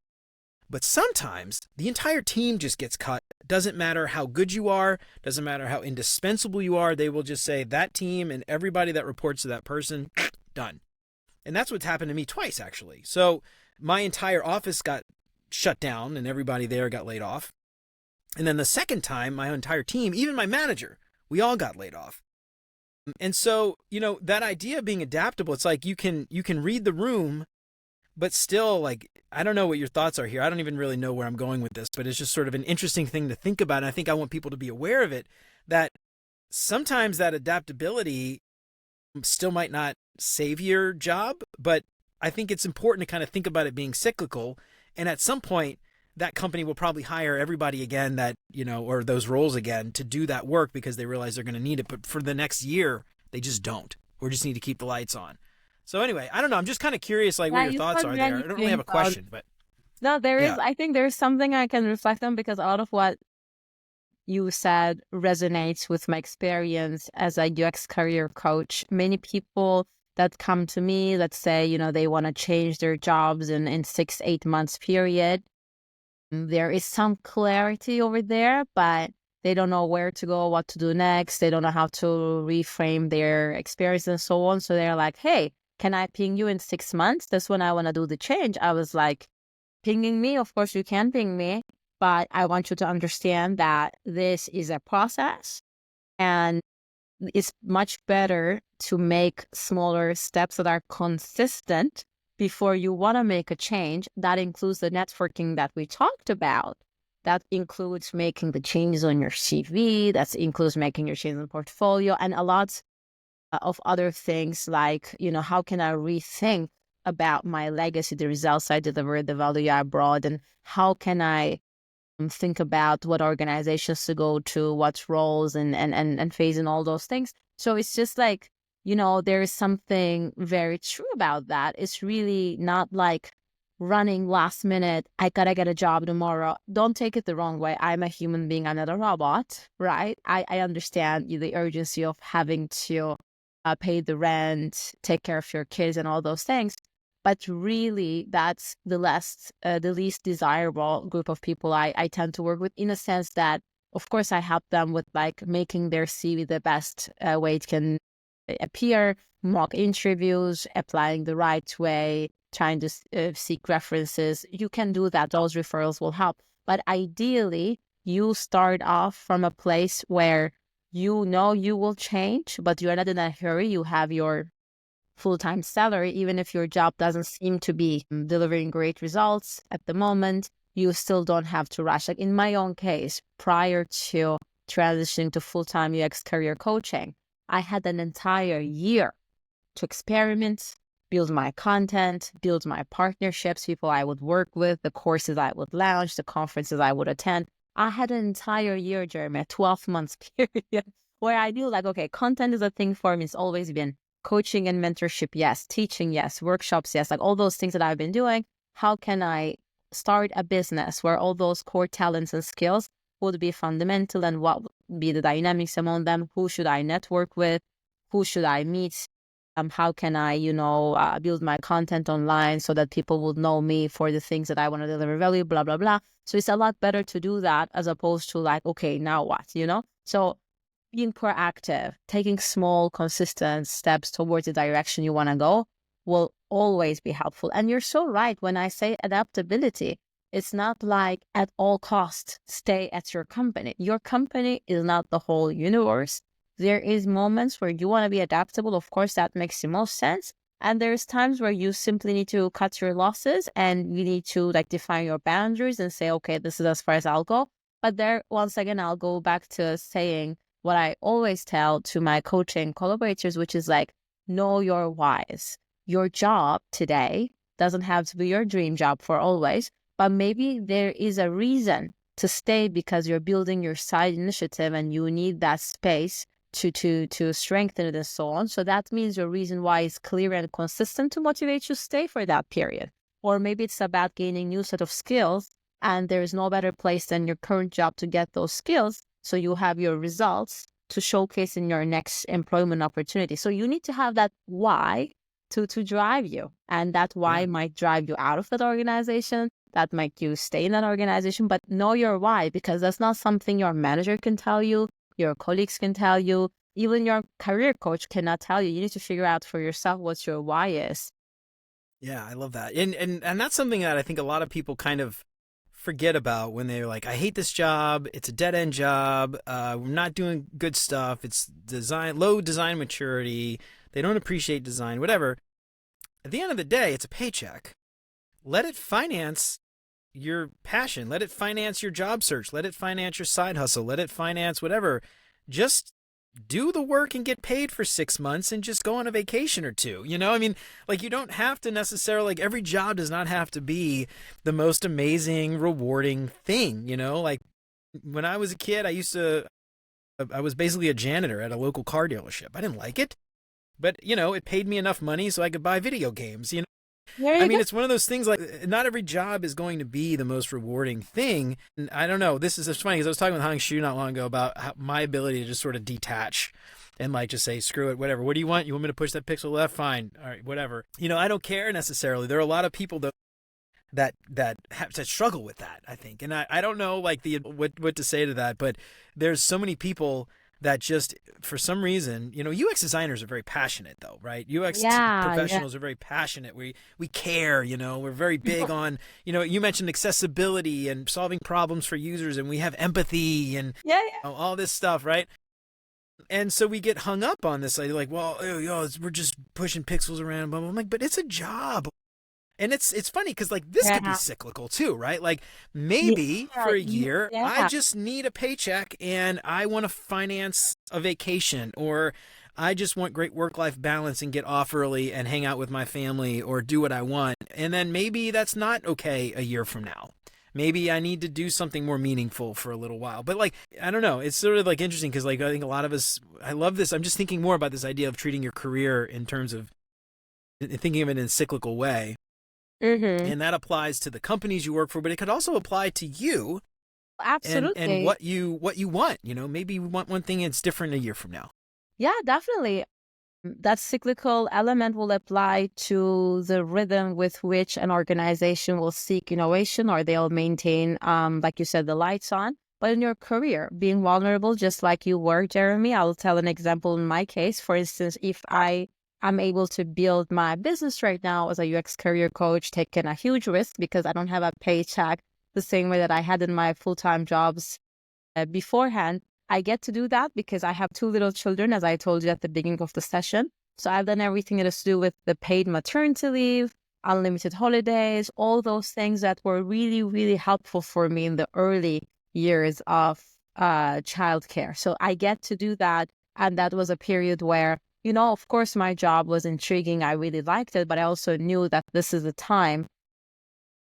But sometimes the entire team just gets cut. Doesn't matter how good you are, doesn't matter how indispensable you are, they will just say that team and everybody that reports to that person, done. And that's what's happened to me twice, actually. So my entire office got shut down and everybody there got laid off. And then the second time, my entire team, even my manager, we all got laid off. And so, that idea of being adaptable, it's like you can read the room, but still, like, I don't know what your thoughts are here. I don't even really know where I'm going with this, but it's just sort of an interesting thing to think about. And I think I want people to be aware of it, that sometimes that adaptability still might not save your job, but I think it's important to kind of think about it being cyclical. And at some point, that company will probably hire everybody again that, or those roles again to do that work because they realize they're going to need it. But for the next year, they just don't. We just need to keep the lights on. So anyway, I don't know. I'm just kind of curious, like, what your thoughts are there. I don't really have a question, but
no, I think there's something I can reflect on because a lot of what you said resonates with my experience as a UX career coach. Many people that come to me, let's say, they want to change their jobs in 6-8 months period. There is some clarity over there, but they don't know where to go, what to do next. They don't know how to reframe their experience and so on. So they're like, hey, can I ping you in 6 months? That's when I want to do the change. I was like, pinging me? Of course you can ping me, but I want you to understand that this is a process and it's much better to make smaller steps that are consistent before you want to make a change. That includes the networking that we talked about. That includes making the changes on your CV. That includes making your changes in portfolio and a lot of other things like, how can I rethink about my legacy, the results I delivered, the value I brought, and how can I think about what organizations to go to, what roles and phase and all those things. So it's just like, there is something very true about that. It's really not like running last minute. I gotta get a job tomorrow. Don't take it the wrong way. I'm a human being. I'm not a robot, right? I understand the urgency of having to pay the rent, take care of your kids and all those things. But really, that's the least desirable group of people I tend to work with, in a sense that, of course, I help them with like making their CV the best way it can appear, mock interviews, applying the right way, trying to seek references. You can do that. Those referrals will help. But ideally, you start off from a place where you know you will change, but you're not in a hurry. You have your full-time salary. Even if your job doesn't seem to be delivering great results at the moment, you still don't have to rush. Like in my own case, prior to transitioning to full-time UX career coaching, I had an entire year to experiment, build my content, build my partnerships, people I would work with, the courses I would launch, the conferences I would attend. I had an entire year, Jeremy, a 12 months period where I knew like, okay, content is a thing for me. It's always been coaching and mentorship, yes. Teaching, yes. Workshops, yes. Like all those things that I've been doing. How can I start a business where all those core talents and skills would be fundamental, and what would be the dynamics among them? Who should I network with? Who should I meet? How can I, build my content online so that people would know me for the things that I want to deliver value, blah, blah, blah. So it's a lot better to do that as opposed to like, okay, now what, So being proactive, taking small, consistent steps towards the direction you want to go will always be helpful. And you're so right when I say adaptability. It's not like at all costs, stay at your company. Your company is not the whole universe. There is moments where you want to be adaptable. Of course, that makes the most sense. And there's times where you simply need to cut your losses and you need to like define your boundaries and say, okay, this is as far as I'll go. But there, once again, I'll go back to saying what I always tell to my coaching collaborators, which is like, know your whys. Your job today doesn't have to be your dream job for always, but maybe there is a reason to stay because you're building your side initiative and you need that space to strengthen it and so on. So that means your reason why is clear and consistent to motivate you to stay for that period. Or maybe it's about gaining new set of skills, and there is no better place than your current job to get those skills. So you have your results to showcase in your next employment opportunity. So you need to have that why to drive you. And that why might drive you out of that organization. That might you stay in that organization, but know your why, because that's not something your manager can tell you, your colleagues can tell you, even your career coach cannot tell you. You need to figure out for yourself what your why is.
Yeah, I love that. And that's something that I think a lot of people kind of forget about when they're like, I hate this job. It's a dead end job. We're not doing good stuff. It's low design maturity. They don't appreciate design, whatever. At the end of the day, it's a paycheck. Let it finance your passion. Let it finance your job search. Let it finance your side hustle. Let it finance whatever. Just do the work and get paid for 6 months and just go on a vacation or two. You know, I mean, like, you don't have to necessarily, like, every job does not have to be the most amazing, rewarding thing. You know, like when I was a kid, I was basically a janitor at a local car dealership. I didn't like it, but, you know, it paid me enough money so I could buy video games, you know. I mean, it's one of those things, like, not every job is going to be the most rewarding thing. And I don't know. This is just funny because I was talking with Hang Shu not long ago about my ability to just sort of detach and, like, just say, screw it, whatever. What do you want? You want me to push that pixel left? Fine. All right, whatever. You know, I don't care necessarily. There are a lot of people that have to struggle with that, I think. And I don't know, like, what to say to that, but there's so many people that just, for some reason, you know, UX designers are very passionate, though, right? UX professionals are very passionate. We care, you know, we're very big on, you know, you mentioned accessibility and solving problems for users, and we have empathy and you know, all this stuff, right? And so we get hung up on this idea, like, well, we're just pushing pixels around, blah, blah, blah. I'm like, but it's a job. And it's funny because, like, this could be cyclical too, right? Like, maybe for a year, I just need a paycheck and I want to finance a vacation, or I just want great work-life balance and get off early and hang out with my family or do what I want. And then maybe that's not okay a year from now. Maybe I need to do something more meaningful for a little while. But, like, I don't know. It's sort of, like, interesting because, like, I think a lot of us, I love this. I'm just thinking more about this idea of treating your career in terms of thinking of it in a cyclical way. And that applies to the companies you work for, but it could also apply to you.
Absolutely.
And what you want. You know, maybe you want one thing and it's different a year from now.
Yeah, definitely. That cyclical element will apply to the rhythm with which an organization will seek innovation, or they'll maintain, like you said, the lights on. But in your career, being vulnerable, just like you were, Jeremy, I'll tell an example in my case. For instance, if I'm able to build my business right now as a UX career coach, taking a huge risk because I don't have a paycheck the same way that I had in my full-time jobs beforehand. I get to do that because I have 2 little children, as I told you at the beginning of the session. So I've done everything that has to do with the paid maternity leave, unlimited holidays, all those things that were really, really helpful for me in the early years of childcare. So I get to do that. And that was a period where, you know, of course, my job was intriguing. I really liked it, but I also knew that this is the time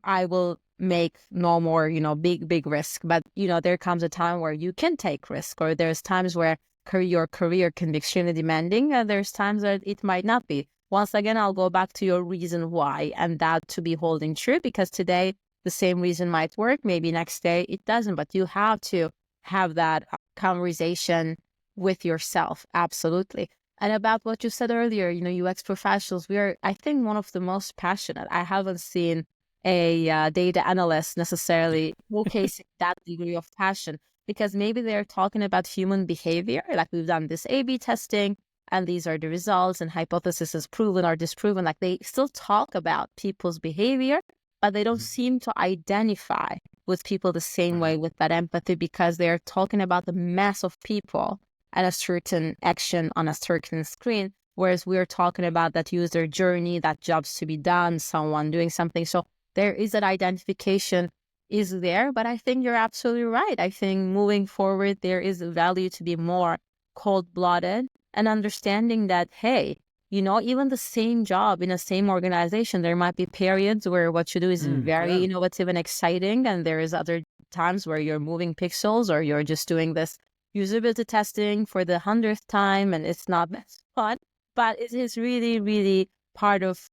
I will make no more, you know, big risk. But, you know, there comes a time where you can take risk, or there's times where your career can be extremely demanding, and there's times that it might not be. Once again, I'll go back to your reason why, and that to be holding true, because today the same reason might work. Maybe next day it doesn't, but you have to have that conversation with yourself. Absolutely. And about what you said earlier, you know, UX professionals, we are, I think, one of the most passionate. I haven't seen a data analyst necessarily showcasing that degree of passion, because maybe they're talking about human behavior, like we've done this A/B testing, and these are the results, and hypothesis is proven or disproven. Like, they still talk about people's behavior, but they don't seem to identify with people the same way with that empathy, because they're talking about the mass of people and a certain action on a certain screen, whereas we're talking about that user journey, that jobs to be done, someone doing something. So there is that identification is there. But I think you're absolutely right. I think moving forward, there is value to be more cold-blooded and understanding that, hey, even the same job in the same organization, there might be periods where what you do is very innovative and exciting. And there is other times where you're moving pixels or you're just doing this usability testing for the 100th time and it's not that fun, but it is really, really part of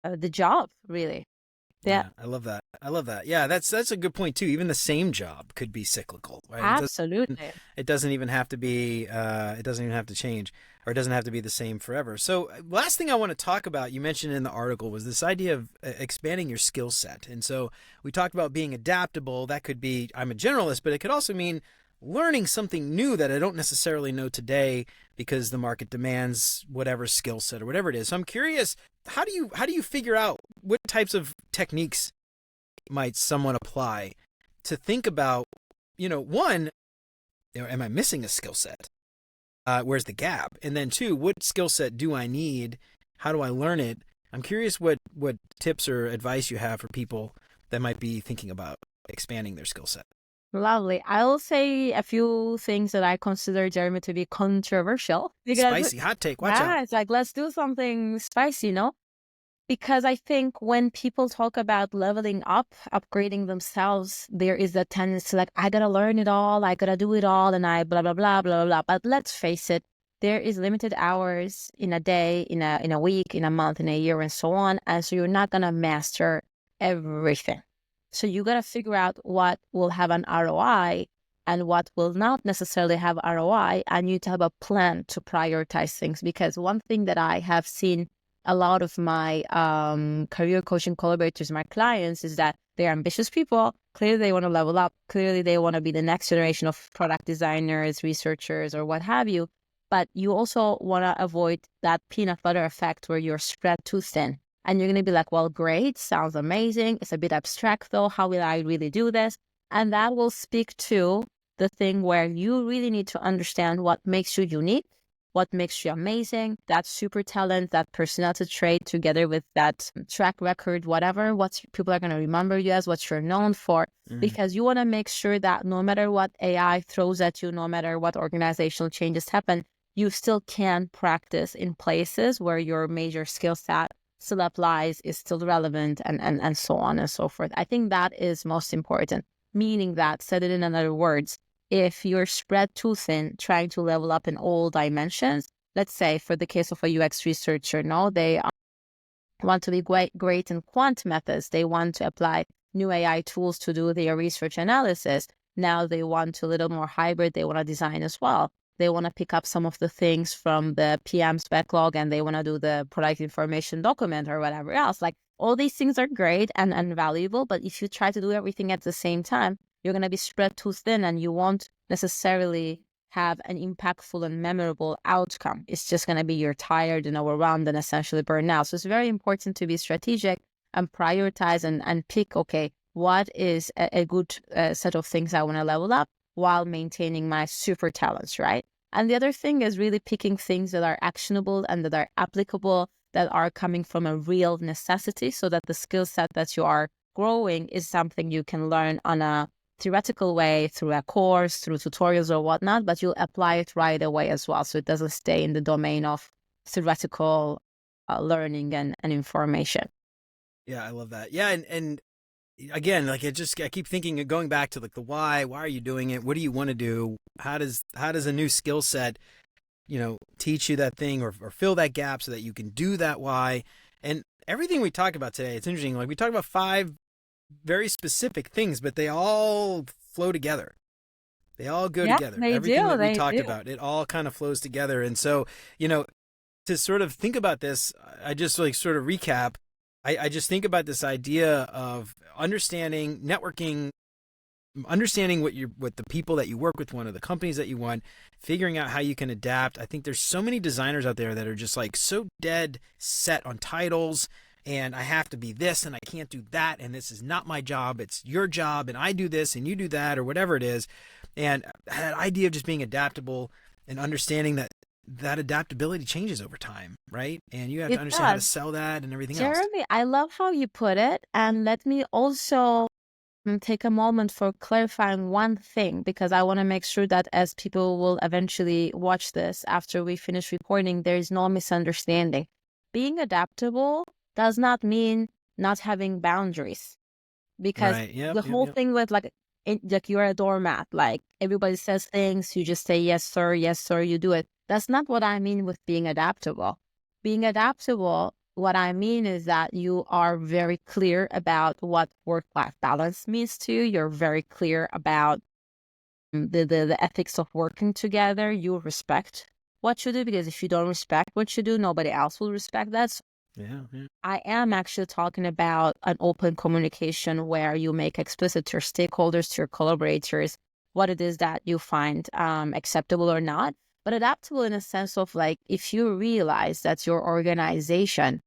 the job, really. Yeah.
I love that. I love that. Yeah, that's a good point too. Even the same job could be cyclical, right?
Absolutely.
It doesn't even have to be. It doesn't even have to change, or it doesn't have to be the same forever. So, last thing I want to talk about, you mentioned in the article, was this idea of expanding your skill set. And so we talked about being adaptable. That could be I'm a generalist, but it could also mean learning something new that I don't necessarily know today because the market demands whatever skill set or whatever it is. So I'm curious, how do you figure out what types of techniques might someone apply to think about, one, am I missing a skill set? Where's the gap? And then two, what skill set do I need? How do I learn it? I'm curious what tips or advice you have for people that might be thinking about expanding their skill set.
Lovely. I'll say a few things that I consider, Jeremy, to be controversial.
Spicy, hot take, watch out.
It's like, let's do something spicy, Because I think when people talk about leveling up, upgrading themselves, there is a tendency like, I gotta learn it all, I gotta do it all, and I blah, blah, blah, blah, blah. But let's face it, there is limited hours in a day, in a week, in a month, in a year, and so on. And so you're not gonna master everything. So you got to figure out what will have an ROI and what will not necessarily have ROI. And you need to have a plan to prioritize things. Because one thing that I have seen a lot of my career coaching collaborators, my clients, is that they're ambitious people. Clearly, they want to level up. Clearly, they want to be the next generation of product designers, researchers, or what have you. But you also want to avoid that peanut butter effect where you're spread too thin. And you're going to be like, well, great, sounds amazing. It's a bit abstract, though. How will I really do this? And that will speak to the thing where you really need to understand what makes you unique, what makes you amazing, that super talent, that personality trait, together with that track record, whatever, what people are going to remember you as, what you're known for. Because you want to make sure that no matter what AI throws at you, no matter what organizational changes happen, you still can practice in places where your major skill set still applies, is still relevant, and so on and so forth. I think that is most important, meaning that, said it in other words, if you're spread too thin, trying to level up in all dimensions, let's say for the case of a UX researcher, they want to be great in quant methods. They want to apply new AI tools to do their research analysis. Now they want to a little more hybrid. They want to design as well. They want to pick up some of the things from the PM's backlog and they want to do the product information document or whatever else. Like, all these things are great and valuable, but if you try to do everything at the same time, you're going to be spread too thin and you won't necessarily have an impactful and memorable outcome. It's just going to be you're tired and overwhelmed and essentially burned out. So it's very important to be strategic and prioritize and pick, okay, what is a good set of things I want to level up while maintaining my super talents, right? And the other thing is really picking things that are actionable and that are applicable, that are coming from a real necessity, so that the skill set that you are growing is something you can learn on a theoretical way through a course, through tutorials or whatnot, but you'll apply it right away as well. So it doesn't stay in the domain of theoretical learning and information.
Yeah, I love that. Yeah, and again, like I keep thinking, going back to like the why are you doing it? What do you want to do? How does a new skill set, teach you that thing or fill that gap so that you can do that why? And everything we talk about today, it's interesting. Like, we talked about 5 very specific things, but they all flow together. They all go together. Everything that we talked about, it all kind of flows together. And so, to sort of think about this, I just like sort of recap. I just think about this idea of understanding networking, understanding what the people that you work with want, or the companies that you want, figuring out how you can adapt. I think there's so many designers out there that are just like so dead set on titles, and I have to be this and I can't do that, and this is not my job, it's your job, and I do this and you do that, or whatever it is. And that idea of just being adaptable and understanding that adaptability changes over time, right? And you have to understand how to sell that and everything else.
Jeremy, I love how you put it. And let me also take a moment for clarifying one thing, because I want to make sure that as people will eventually watch this after we finish recording, there is no misunderstanding. Being adaptable does not mean not having boundaries, because
Right. Yep.
the
Yep.
whole
Yep.
thing with like you're a doormat, like everybody says things, you just say yes sir, you do it. That's not what I mean with being adaptable. Being adaptable, what I mean is that you are very clear about what work-life balance means to you. You're very clear about the ethics of working together. You respect what you do, because if you don't respect what you do, nobody else will respect that. So
Yeah. Yeah.
I am actually talking about an open communication where you make explicit to your stakeholders, to your collaborators, what it is that you find acceptable or not. But adaptable in a sense of like, if you realize that your organization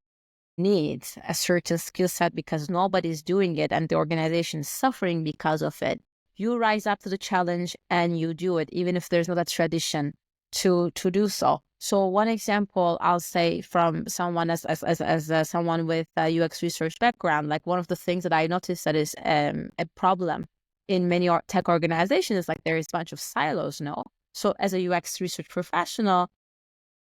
needs a certain skill set because nobody's doing it and the organization is suffering because of it, you rise up to the challenge and you do it, even if there's not a tradition to do so. So one example I'll say from someone as someone with a UX research background, like one of the things that I noticed that is a problem in many tech organizations is like there is a bunch of silos, no? So as a UX research professional,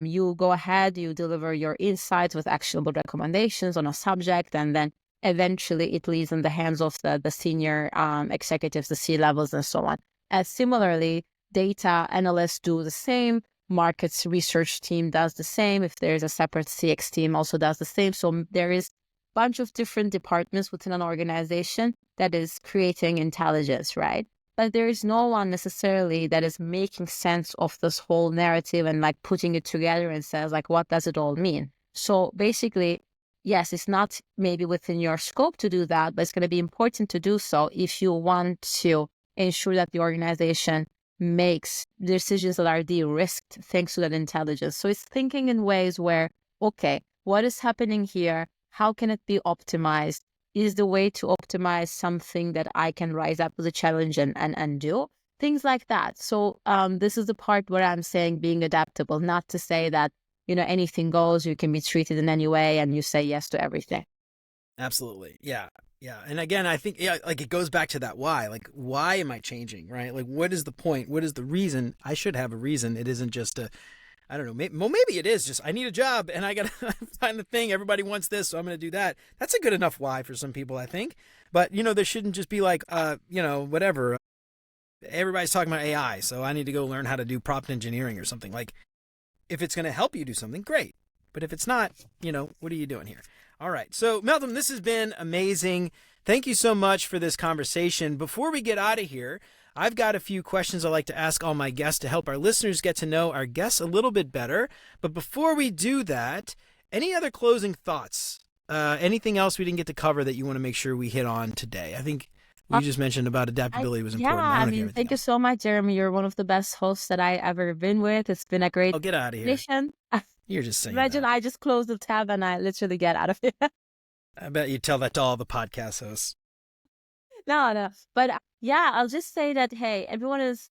you go ahead, you deliver your insights with actionable recommendations on a subject, and then eventually it leaves in the hands of the senior executives, the C-levels, and so on. And similarly, data analysts do the same, markets research team does the same. If there's a separate CX team, also does the same. So there is a bunch of different departments within an organization that is creating intelligence, right? But there is no one necessarily that is making sense of this whole narrative and like putting it together and says like, what does it all mean? So basically, yes, it's not maybe within your scope to do that, but it's going to be important to do so if you want to ensure that the organization makes decisions that are de-risked thanks to that intelligence. So it's thinking in ways where, okay, what is happening here? How can it be optimized? Is the way to optimize something that I can rise up to the challenge and do? Things like that. So this is the part where I'm saying being adaptable, not to say that, anything goes, you can be treated in any way and you say yes to everything.
Absolutely. Yeah. Yeah. And again, I think, yeah, like it goes back to that why. Like, why am I changing, right? Like, what is the point? What is the reason? I should have a reason. It isn't just I don't know. Maybe it is just I need a job and I got to find the thing. Everybody wants this, so I'm going to do that. That's a good enough why for some people, I think. But, there shouldn't just be like, whatever. Everybody's talking about AI, so I need to go learn how to do prompt engineering or something. Like, if it's going to help you do something, great. But if it's not, what are you doing here? All right. So, Meltem, this has been amazing. Thank you so much for this conversation. Before we get out of here, I've got a few questions I like to ask all my guests to help our listeners get to know our guests a little bit better. But before we do that, any other closing thoughts? Anything else we didn't get to cover that you want to make sure we hit on today? I think you just mentioned about adaptability was important.
I mean, thank you so much, Jeremy. You're one of the best hosts that I ever been with. It's been a great
get out of here.
mission.
You're just saying
Imagine
that.
I just close the tab and I literally get out of it.
I bet you tell that to all the podcast hosts.
No. But yeah, I'll just say that, hey, everyone is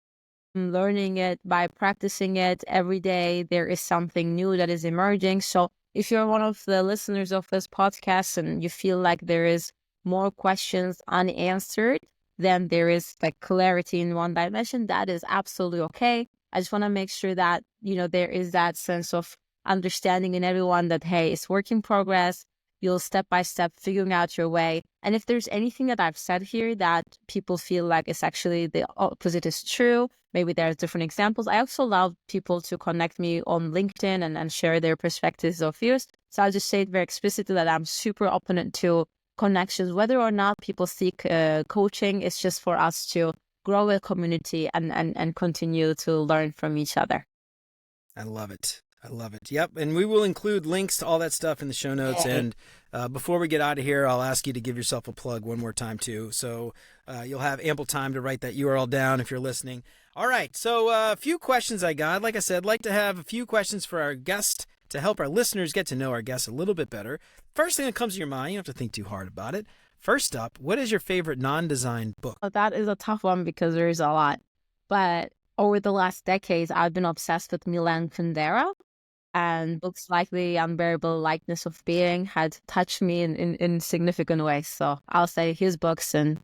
learning it by practicing it every day. There is something new that is emerging. So if you're one of the listeners of this podcast and you feel like there is more questions unanswered than there is like clarity in one dimension, that is absolutely okay. I just want to make sure that, there is that sense of understanding in everyone that, hey, it's work in progress. You'll step by step figuring out your way. And if there's anything that I've said here that people feel like it's actually the opposite is true, maybe there's different examples. I also love people to connect me on LinkedIn and share their perspectives or views. So I'll just say it very explicitly that I'm super open to connections, whether or not people seek coaching. It's just for us to grow a community and continue to learn from each other.
I love it. Yep. And we will include links to all that stuff in the show notes. And before we get out of here, I'll ask you to give yourself a plug one more time, too. So you'll have ample time to write that URL down if you're listening. All right. So a few questions I got. Like I said, I'd like to have a few questions for our guest to help our listeners get to know our guests a little bit better. First thing that comes to your mind, you don't have to think too hard about it. First up, what is your favorite non-design book?
Oh, that is a tough one because there is a lot. But over the last decades, I've been obsessed with Milan Kundera. And books like The Unbearable Lightness of Being had touched me in significant ways. So I'll say his books and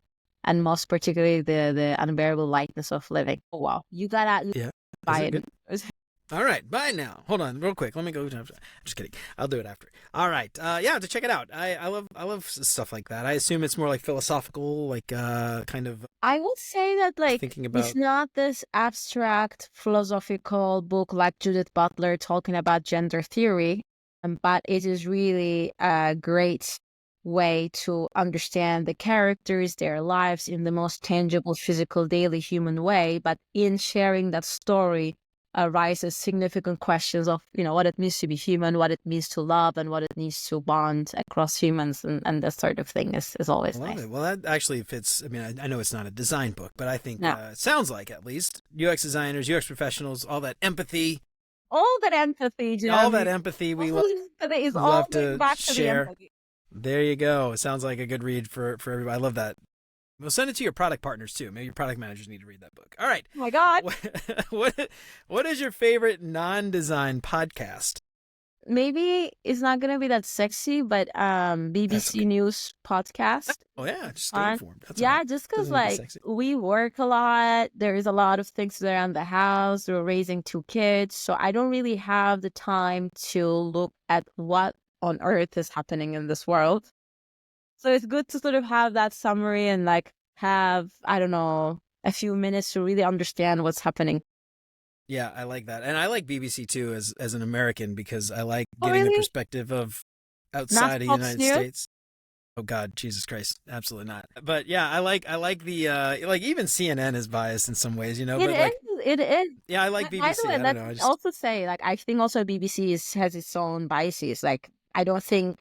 and most particularly the unbearable lightness of living. Oh wow, you gotta
Yeah.
buy
Is it
it.
good? All right, bye now. Hold on, real quick. Let me go. I'm just kidding. I'll do it after. All right. Yeah, to check it out. I love stuff like that. I assume it's more like philosophical, like kind of
I would say that like
thinking
it's
about.
not this abstract philosophical book like Judith Butler talking about gender theory, but it is really a great way to understand the characters, their lives in the most tangible, physical, daily human way. But in sharing that story arises significant questions of, what it means to be human, what it means to love, and what it means to bond across humans, and that sort of thing is
I
always
love
nice.
it. Well, that actually fits. I mean, I know it's not a design book, but I think
Now,
it sounds like at least UX designers, UX professionals, all that empathy,
all that empathy,
all that
Jeremy,
empathy we
all that empathy is all
love
going
to
back to the
share.
empathy.
There you go. It sounds like a good read for everybody. I love that. We'll send it to your product partners too. Maybe your product managers need to read that book. All right.
Oh my God.
What is your favorite non-design podcast?
Maybe it's not gonna be that sexy, but BBC
Okay.
News podcast.
Oh yeah, just stay informed. That's all
Yeah,
right.
just because
Doesn't need to be
like
sexy.
we work a lot, there is a lot of things around the house. We're raising 2 kids, so I don't really have the time to look at what on earth is happening in this world. So it's good to sort of have that summary and like have, I don't know, a few minutes to really understand what's happening.
Yeah, I like that, and I like BBC too as an American because I like
Oh,
getting the
really?
perspective of
Not
outside of the
Fox
United
News?
States. Oh God, Jesus Christ, absolutely not. But yeah, I like the like even CNN is biased in some ways,
It
But like,
is. It is.
yeah, I like
By the
BBC.
way,
I don't
let
know.
me
I just
also say, like, I think also BBC has its own biases. Like, I don't think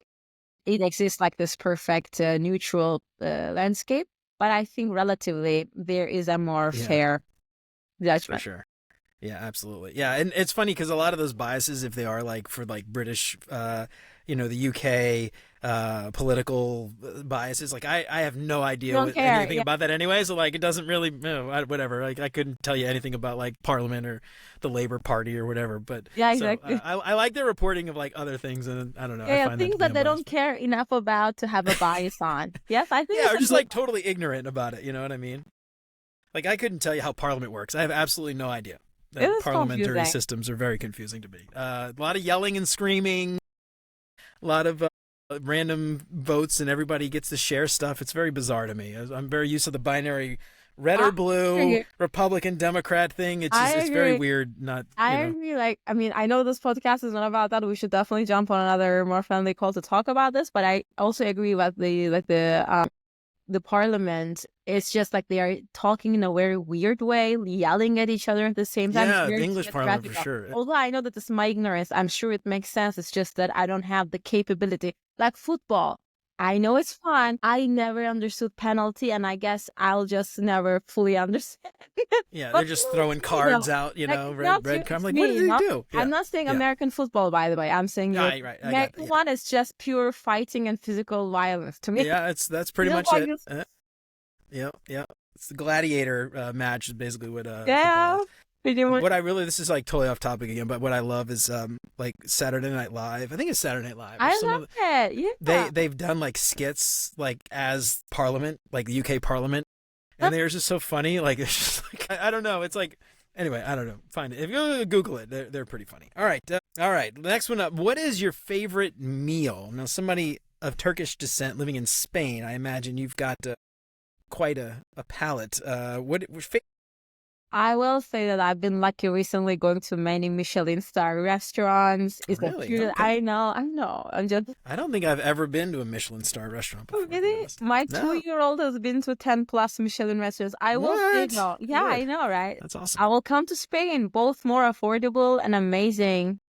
it exists like this perfect neutral landscape, but I think relatively there is a more
yeah,
fair
for
judgment.
sure. Yeah, absolutely. Yeah, and it's funny because a lot of those biases, if they are like for like British, the UK political biases, like I have no
You
idea
don't
what
care.
anything
Yeah,
about that anyway. So like it doesn't really, whatever. Like I couldn't tell you anything about like Parliament or the Labour Party or whatever. But
yeah,
so
exactly.
I like their reporting of like other things, and I don't know. I
Yeah,
find that to
things
be
that they don't
unbiased.
care enough about to have a bias on. Yes, I think
Yeah,
it's
or
a
just
good.
like totally ignorant about it. You know what I mean? Like I couldn't tell you how Parliament works. I have absolutely no idea.
It
That
is
parliamentary
confusing.
systems are very confusing to me. A lot of yelling and screaming, a lot of random votes, and everybody gets to share stuff. It's very bizarre to me. I'm very used to the binary red
I
or blue,
agree.
Republican, Democrat thing.
I
It's very
agree.
weird. Not
I agree. Like, I mean, I know this podcast is not about that. We should definitely jump on another more friendly call to talk about this. But I also agree with the parliament. It's just like they are talking in a very weird way, yelling at each other at the same time. It's
yeah, the
very
English Parliament for
theatrical.
sure.
Although I know that this is my ignorance, I'm sure it makes sense. It's just that I don't have the capability. Like football, I know it's fun. I never understood penalty, and I guess I'll just never fully understand.
Yeah, they're
But
just throwing
you know,
cards out.
like it's not
Red card. I'm
just
like, what
me.
did they
Not,
do?
I'm
Yeah,
not saying
yeah.
American football, by the way. I'm saying
Yeah,
Europe.
right. I got that.
American one is just pure fighting and physical violence to me.
Yeah, that's pretty
You know
much
what
it.
you
Yeah, yeah. It's the gladiator match is basically what football
Yeah,
is.
pretty much.
This is like totally off topic again, but what I love is like Saturday Night Live. I think it's Saturday Night Live. Or
I
some
love
of
it. Yeah.
they've done like skits like as Parliament, like the UK Parliament, and they're just so funny. Like it's just like I don't know. It's like anyway, I don't know. Find it if you Google it. They're pretty funny. All right, all right. Next one up. What is your favorite meal? Now, somebody of Turkish descent living in Spain, I imagine you've got quite a palate.
I will say that I've been lucky recently going to many Michelin star restaurants. It's a
Really?
pure,
Okay.
I know. I'm just
I don't think I've ever been to a Michelin star restaurant before. To be
really.
honest.
My
No.
2-year-old has been to 10 plus Michelin restaurants. I will say
What?
no. Yeah, I
Good.
know, right?
That's awesome.
I will come to Spain, both more affordable and amazing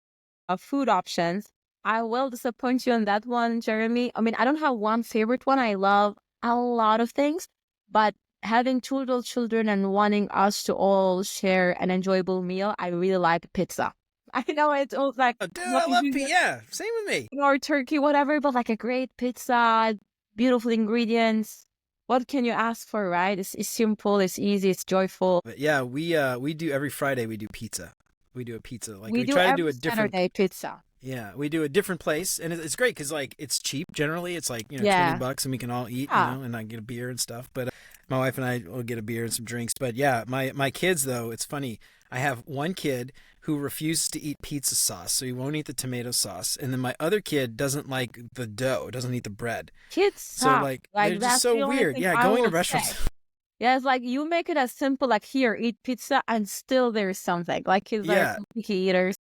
food options. I will disappoint you on that one, Jeremy. I mean, I don't have one favorite one. I love a lot of things, but having 2 little children and wanting us to all share an enjoyable meal, I really like pizza. I know it's all like
Oh, dude, I love pizza. Yeah, same with me.
or turkey, whatever, but like a great pizza, beautiful ingredients. What can you ask for, right? It's simple, it's easy, it's joyful.
But yeah, we do every Friday. We do pizza. We do a pizza. Like
We
we
do
try to
every
do a different.
Saturday pizza.
Yeah, we do a different place, and it's great because like it's cheap. Generally, it's like
Yeah.
$20, and we can all eat,
Yeah.
and I get a beer and stuff. But My wife and I will get a beer and some drinks. But yeah, my kids though, it's funny. I have one kid who refuses to eat pizza sauce, so he won't eat the tomato sauce. And then my other kid doesn't like the dough, doesn't eat the bread.
Kids
So
suck.
like
Like
they're just
that's the
so
only
weird.
thing
Yeah,
I
going to
will
restaurants.
say. Yeah, it's like you make it as simple like here, eat pizza, and still there's something. Like kids are
Yeah.
so picky eaters.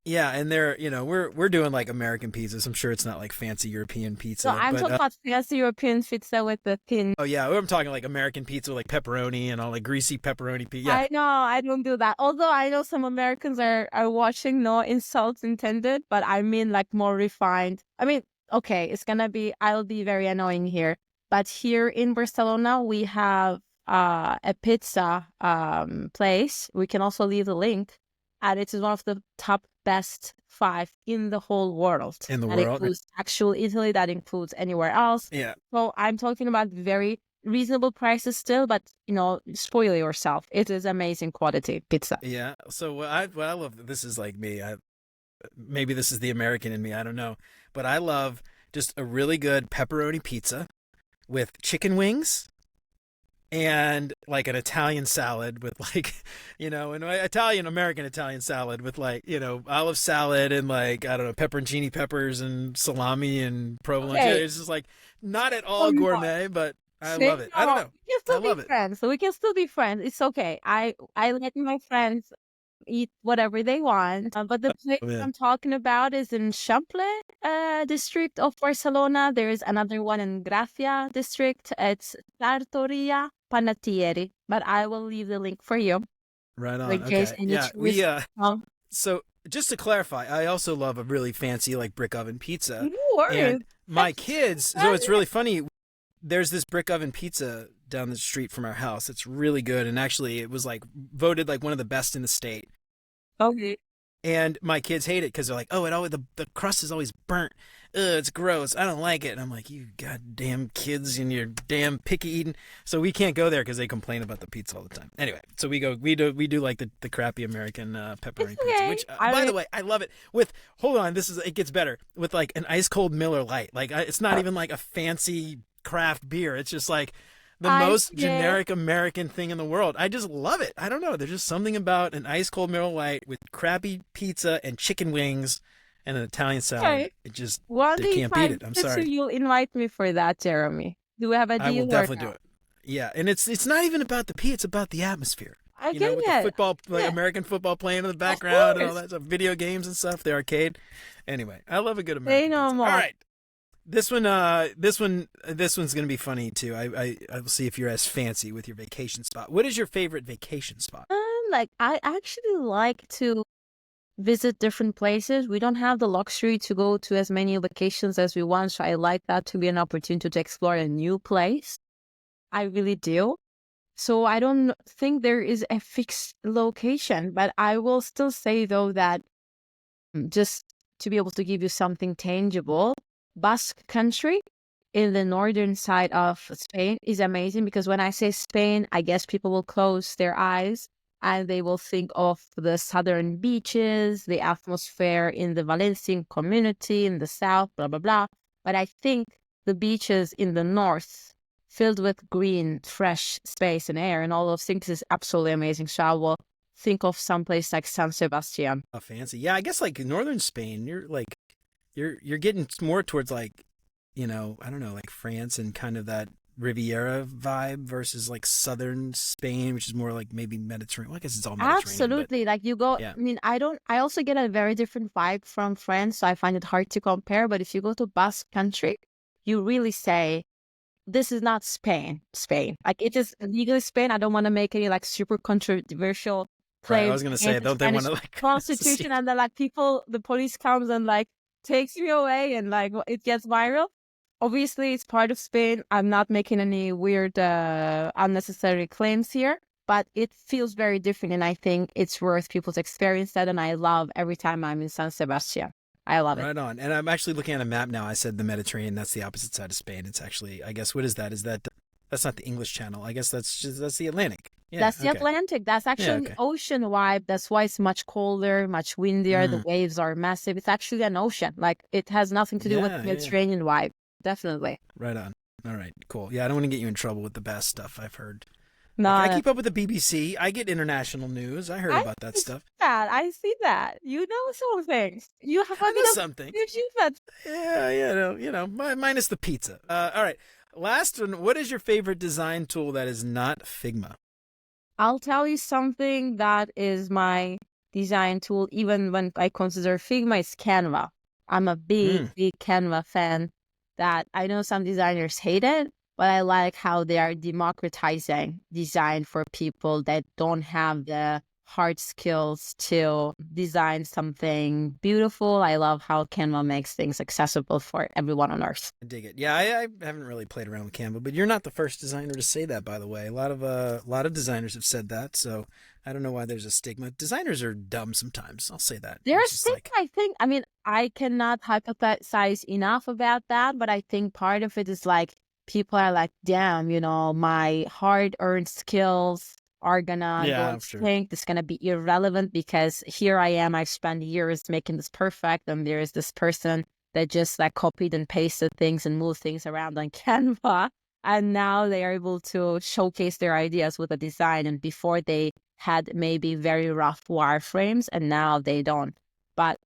Yeah, and they're, we're doing like American pizzas. I'm sure it's not like fancy European
So
pizza,
I'm
but
talking about fancy European pizza with the thin.
oh yeah, I'm talking like American pizza, like pepperoni and all like greasy pepperoni pizza. Yeah,
I know I don't do that. Although I know some Americans are watching, no insults intended, but I mean like more refined. I mean, okay, I'll be very annoying here. But here in Barcelona, we have a pizza place. We can also leave the link. And it is one of the top best 5 in the whole world.
in the
That
world.
includes actual Italy, that includes anywhere else.
Yeah,
So I'm talking about very reasonable prices still, but spoil yourself. It is amazing quality pizza.
yeah. So what I love, this is like me. Maybe this is the American in me. I don't know, but I love just a really good pepperoni pizza with chicken wings and like an Italian salad with like, an American Italian salad with like, olive salad and like, I don't know, pepperoncini peppers and salami and provolone.
Okay.
It's just like not at all
Oh, you are.
gourmet, but I love it. I don't know.
We can
I
still
love
be
it.
friends. So we can still be friends. It's okay. I let my friends eat whatever they want. But the place
Yeah.
I'm talking about is in Chample district of Barcelona. There is another one in Gracia district. It's Sartoria Panettieri. But I will leave the link for you.
Right on.
In case
Okay.
any
Yeah.
tourists come.
So just to clarify, I also love a really fancy like brick oven pizza.
You are.
And my
That's
kids, so
fun.
it's really funny. There's this brick oven pizza down the street from our house. It's really good. And actually, it was like voted like one of the best in the state.
Okay.
And my kids hate it because they're like, oh, the crust is always burnt. Ugh, it's gross. I don't like it. And I'm like, you goddamn kids and your damn picky eating. So we can't go there because they complain about the pizza all the time. Anyway, so we do like the crappy American pepperoni
It's
pizza,
okay.
which by the way, I love it. Hold on, it gets better with like an ice cold Miller Lite. Like it's not even like a fancy craft beer. It's just like the most generic American thing in the world. I just love it. I don't know. There's just something about an ice cold Miller Lite with crappy pizza and chicken wings and an Italian salad.
Okay.
It just
One
they
day
can't beat it. I'm sorry.
You'll invite me for that, Jeremy. Do we have a deal?
I will definitely
no?
do it. Yeah, and it's not even about the pizza. It's about the atmosphere.
I
With
get
the
it.
football, like
Yeah.
American football playing in the background and all
course.
that stuff, video games and stuff, the arcade. Anyway, I love a good
Say
American
no
pizza.
more.
All right. This one's gonna be funny too. I will see if you're as fancy with your vacation spot. What is your favorite vacation spot?
Like I actually like to visit different places. We don't have the luxury to go to as many vacations as we want, so I like that to be an opportunity to explore a new place. I really do. So I don't think there is a fixed location, but I will still say though that just to be able to give you something tangible, Basque country in the northern side of Spain is amazing because when I say Spain, I guess people will close their eyes and they will think of the southern beaches, the atmosphere in the Valencian community in the south, blah, blah, blah. But I think the beaches in the north, filled with green, fresh space and air and all those things is absolutely amazing. So I will think of some place like San Sebastian.
Oh, fancy. Yeah, I guess like northern Spain, you're getting more towards like, I don't know, like France and kind of that Riviera vibe versus like southern Spain, which is more like maybe Mediterranean. Well, I guess it's all Mediterranean.
Absolutely. Like you go,
yeah.
I mean, I also get a very different vibe from France, so I find it hard to compare. But if you go to Basque country, you really say, this is not Spain. Like it is legally Spain. I don't want to make any like super controversial claims.
Right, I was going to say, don't they want to like
Constitution and then like the police comes and like takes me away and like it gets viral. Obviously, it's part of Spain. I'm not making any weird, unnecessary claims here, but it feels very different. And I think it's worth people to experience that. And I love every time I'm in San Sebastian. I love it.
Right on. And I'm actually looking at a map now. I said the Mediterranean. That's the opposite side of Spain. It's actually, I guess, what is that? That's not the English Channel. I guess that's the Atlantic. Yeah,
that's the Atlantic. That's actually an ocean vibe. That's why it's much colder, much windier. The waves are massive. It's actually an ocean. Like it has nothing to do with the Mediterranean vibe. Definitely.
Right on. All right, cool. Yeah, I don't want to get you in trouble with the best stuff I've heard. Like, I
No,
keep up with the BBC. I get international news. I heard
I
about that
see
stuff.
that. I see that. You know some things. You have a
I know
bit of
something.
achievement.
Yeah, minus the pizza. All right. Last one. What is your favorite design tool that is not Figma?
I'll tell you something that is my design tool, even when I consider Figma, is Canva. I'm a big, big Canva fan that I know some designers hate it, but I like how they are democratizing design for people that don't have the hard skills to design something beautiful. I love how Canva makes things accessible for everyone on earth.
I dig it. Yeah, I haven't really played around with Canva, but you're not the first designer to say that, by the way. A lot of designers have said that, so I don't know why there's a stigma. Designers are dumb sometimes. I'll say that.
There's
It's just
things
like,
I think, I mean, I cannot hypothesize enough about that, but I think part of it is like people are like, damn, my hard-earned skills are gonna go
yeah, sure.
extinct. It's gonna be irrelevant because here I am, I've spent years making this perfect, and there is this person that just like copied and pasted things and moved things around on Canva, and now they are able to showcase their ideas with a design, and before they had maybe very rough wireframes, and now they don't. But,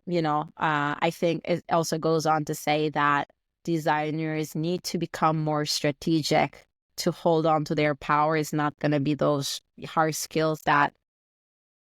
I think it also goes on to say that designers need to become more strategic to hold on to their power. Is not going to be those hard skills that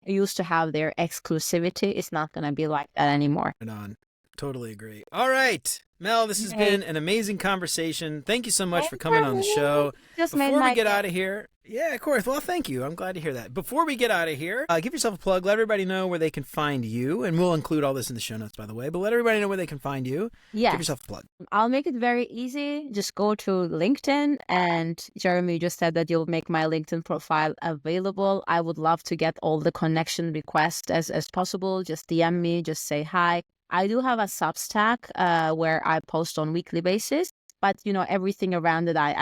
used to have their exclusivity. It's not going to be like that anymore.
Right on. Totally agree. All right. Mel, this has been an amazing conversation. Thank you so much for coming on the show.
Just
Before we get out of here, yeah, of course. Well, thank you. I'm glad to hear that. Before we get out of here, give yourself a plug. Let everybody know where they can find you. And we'll include all this in the show notes, by the way. But let everybody know where they can find you.
Yes.
Give yourself a plug.
I'll make it very easy. Just go to LinkedIn. And Jeremy just said that you'll make my LinkedIn profile available. I would love to get all the connection requests as possible. Just DM me. Just say hi. I do have a Substack where I post on weekly basis, but everything around it I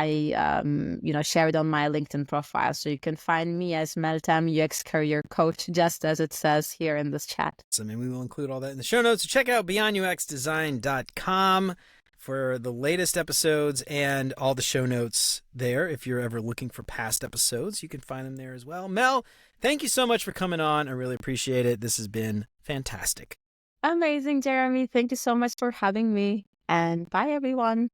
share it on my LinkedIn profile, so you can find me as Meltem UX Career Coach, just as it says here in this chat.
So, we will include all that in the show notes. So check out beyonduxdesign.com for the latest episodes and all the show notes there. If you're ever looking for past episodes, you can find them there as well. Mel, thank you so much for coming on. I really appreciate it. This has been fantastic.
Amazing, Jeremy. Thank you so much for having me. And bye, everyone.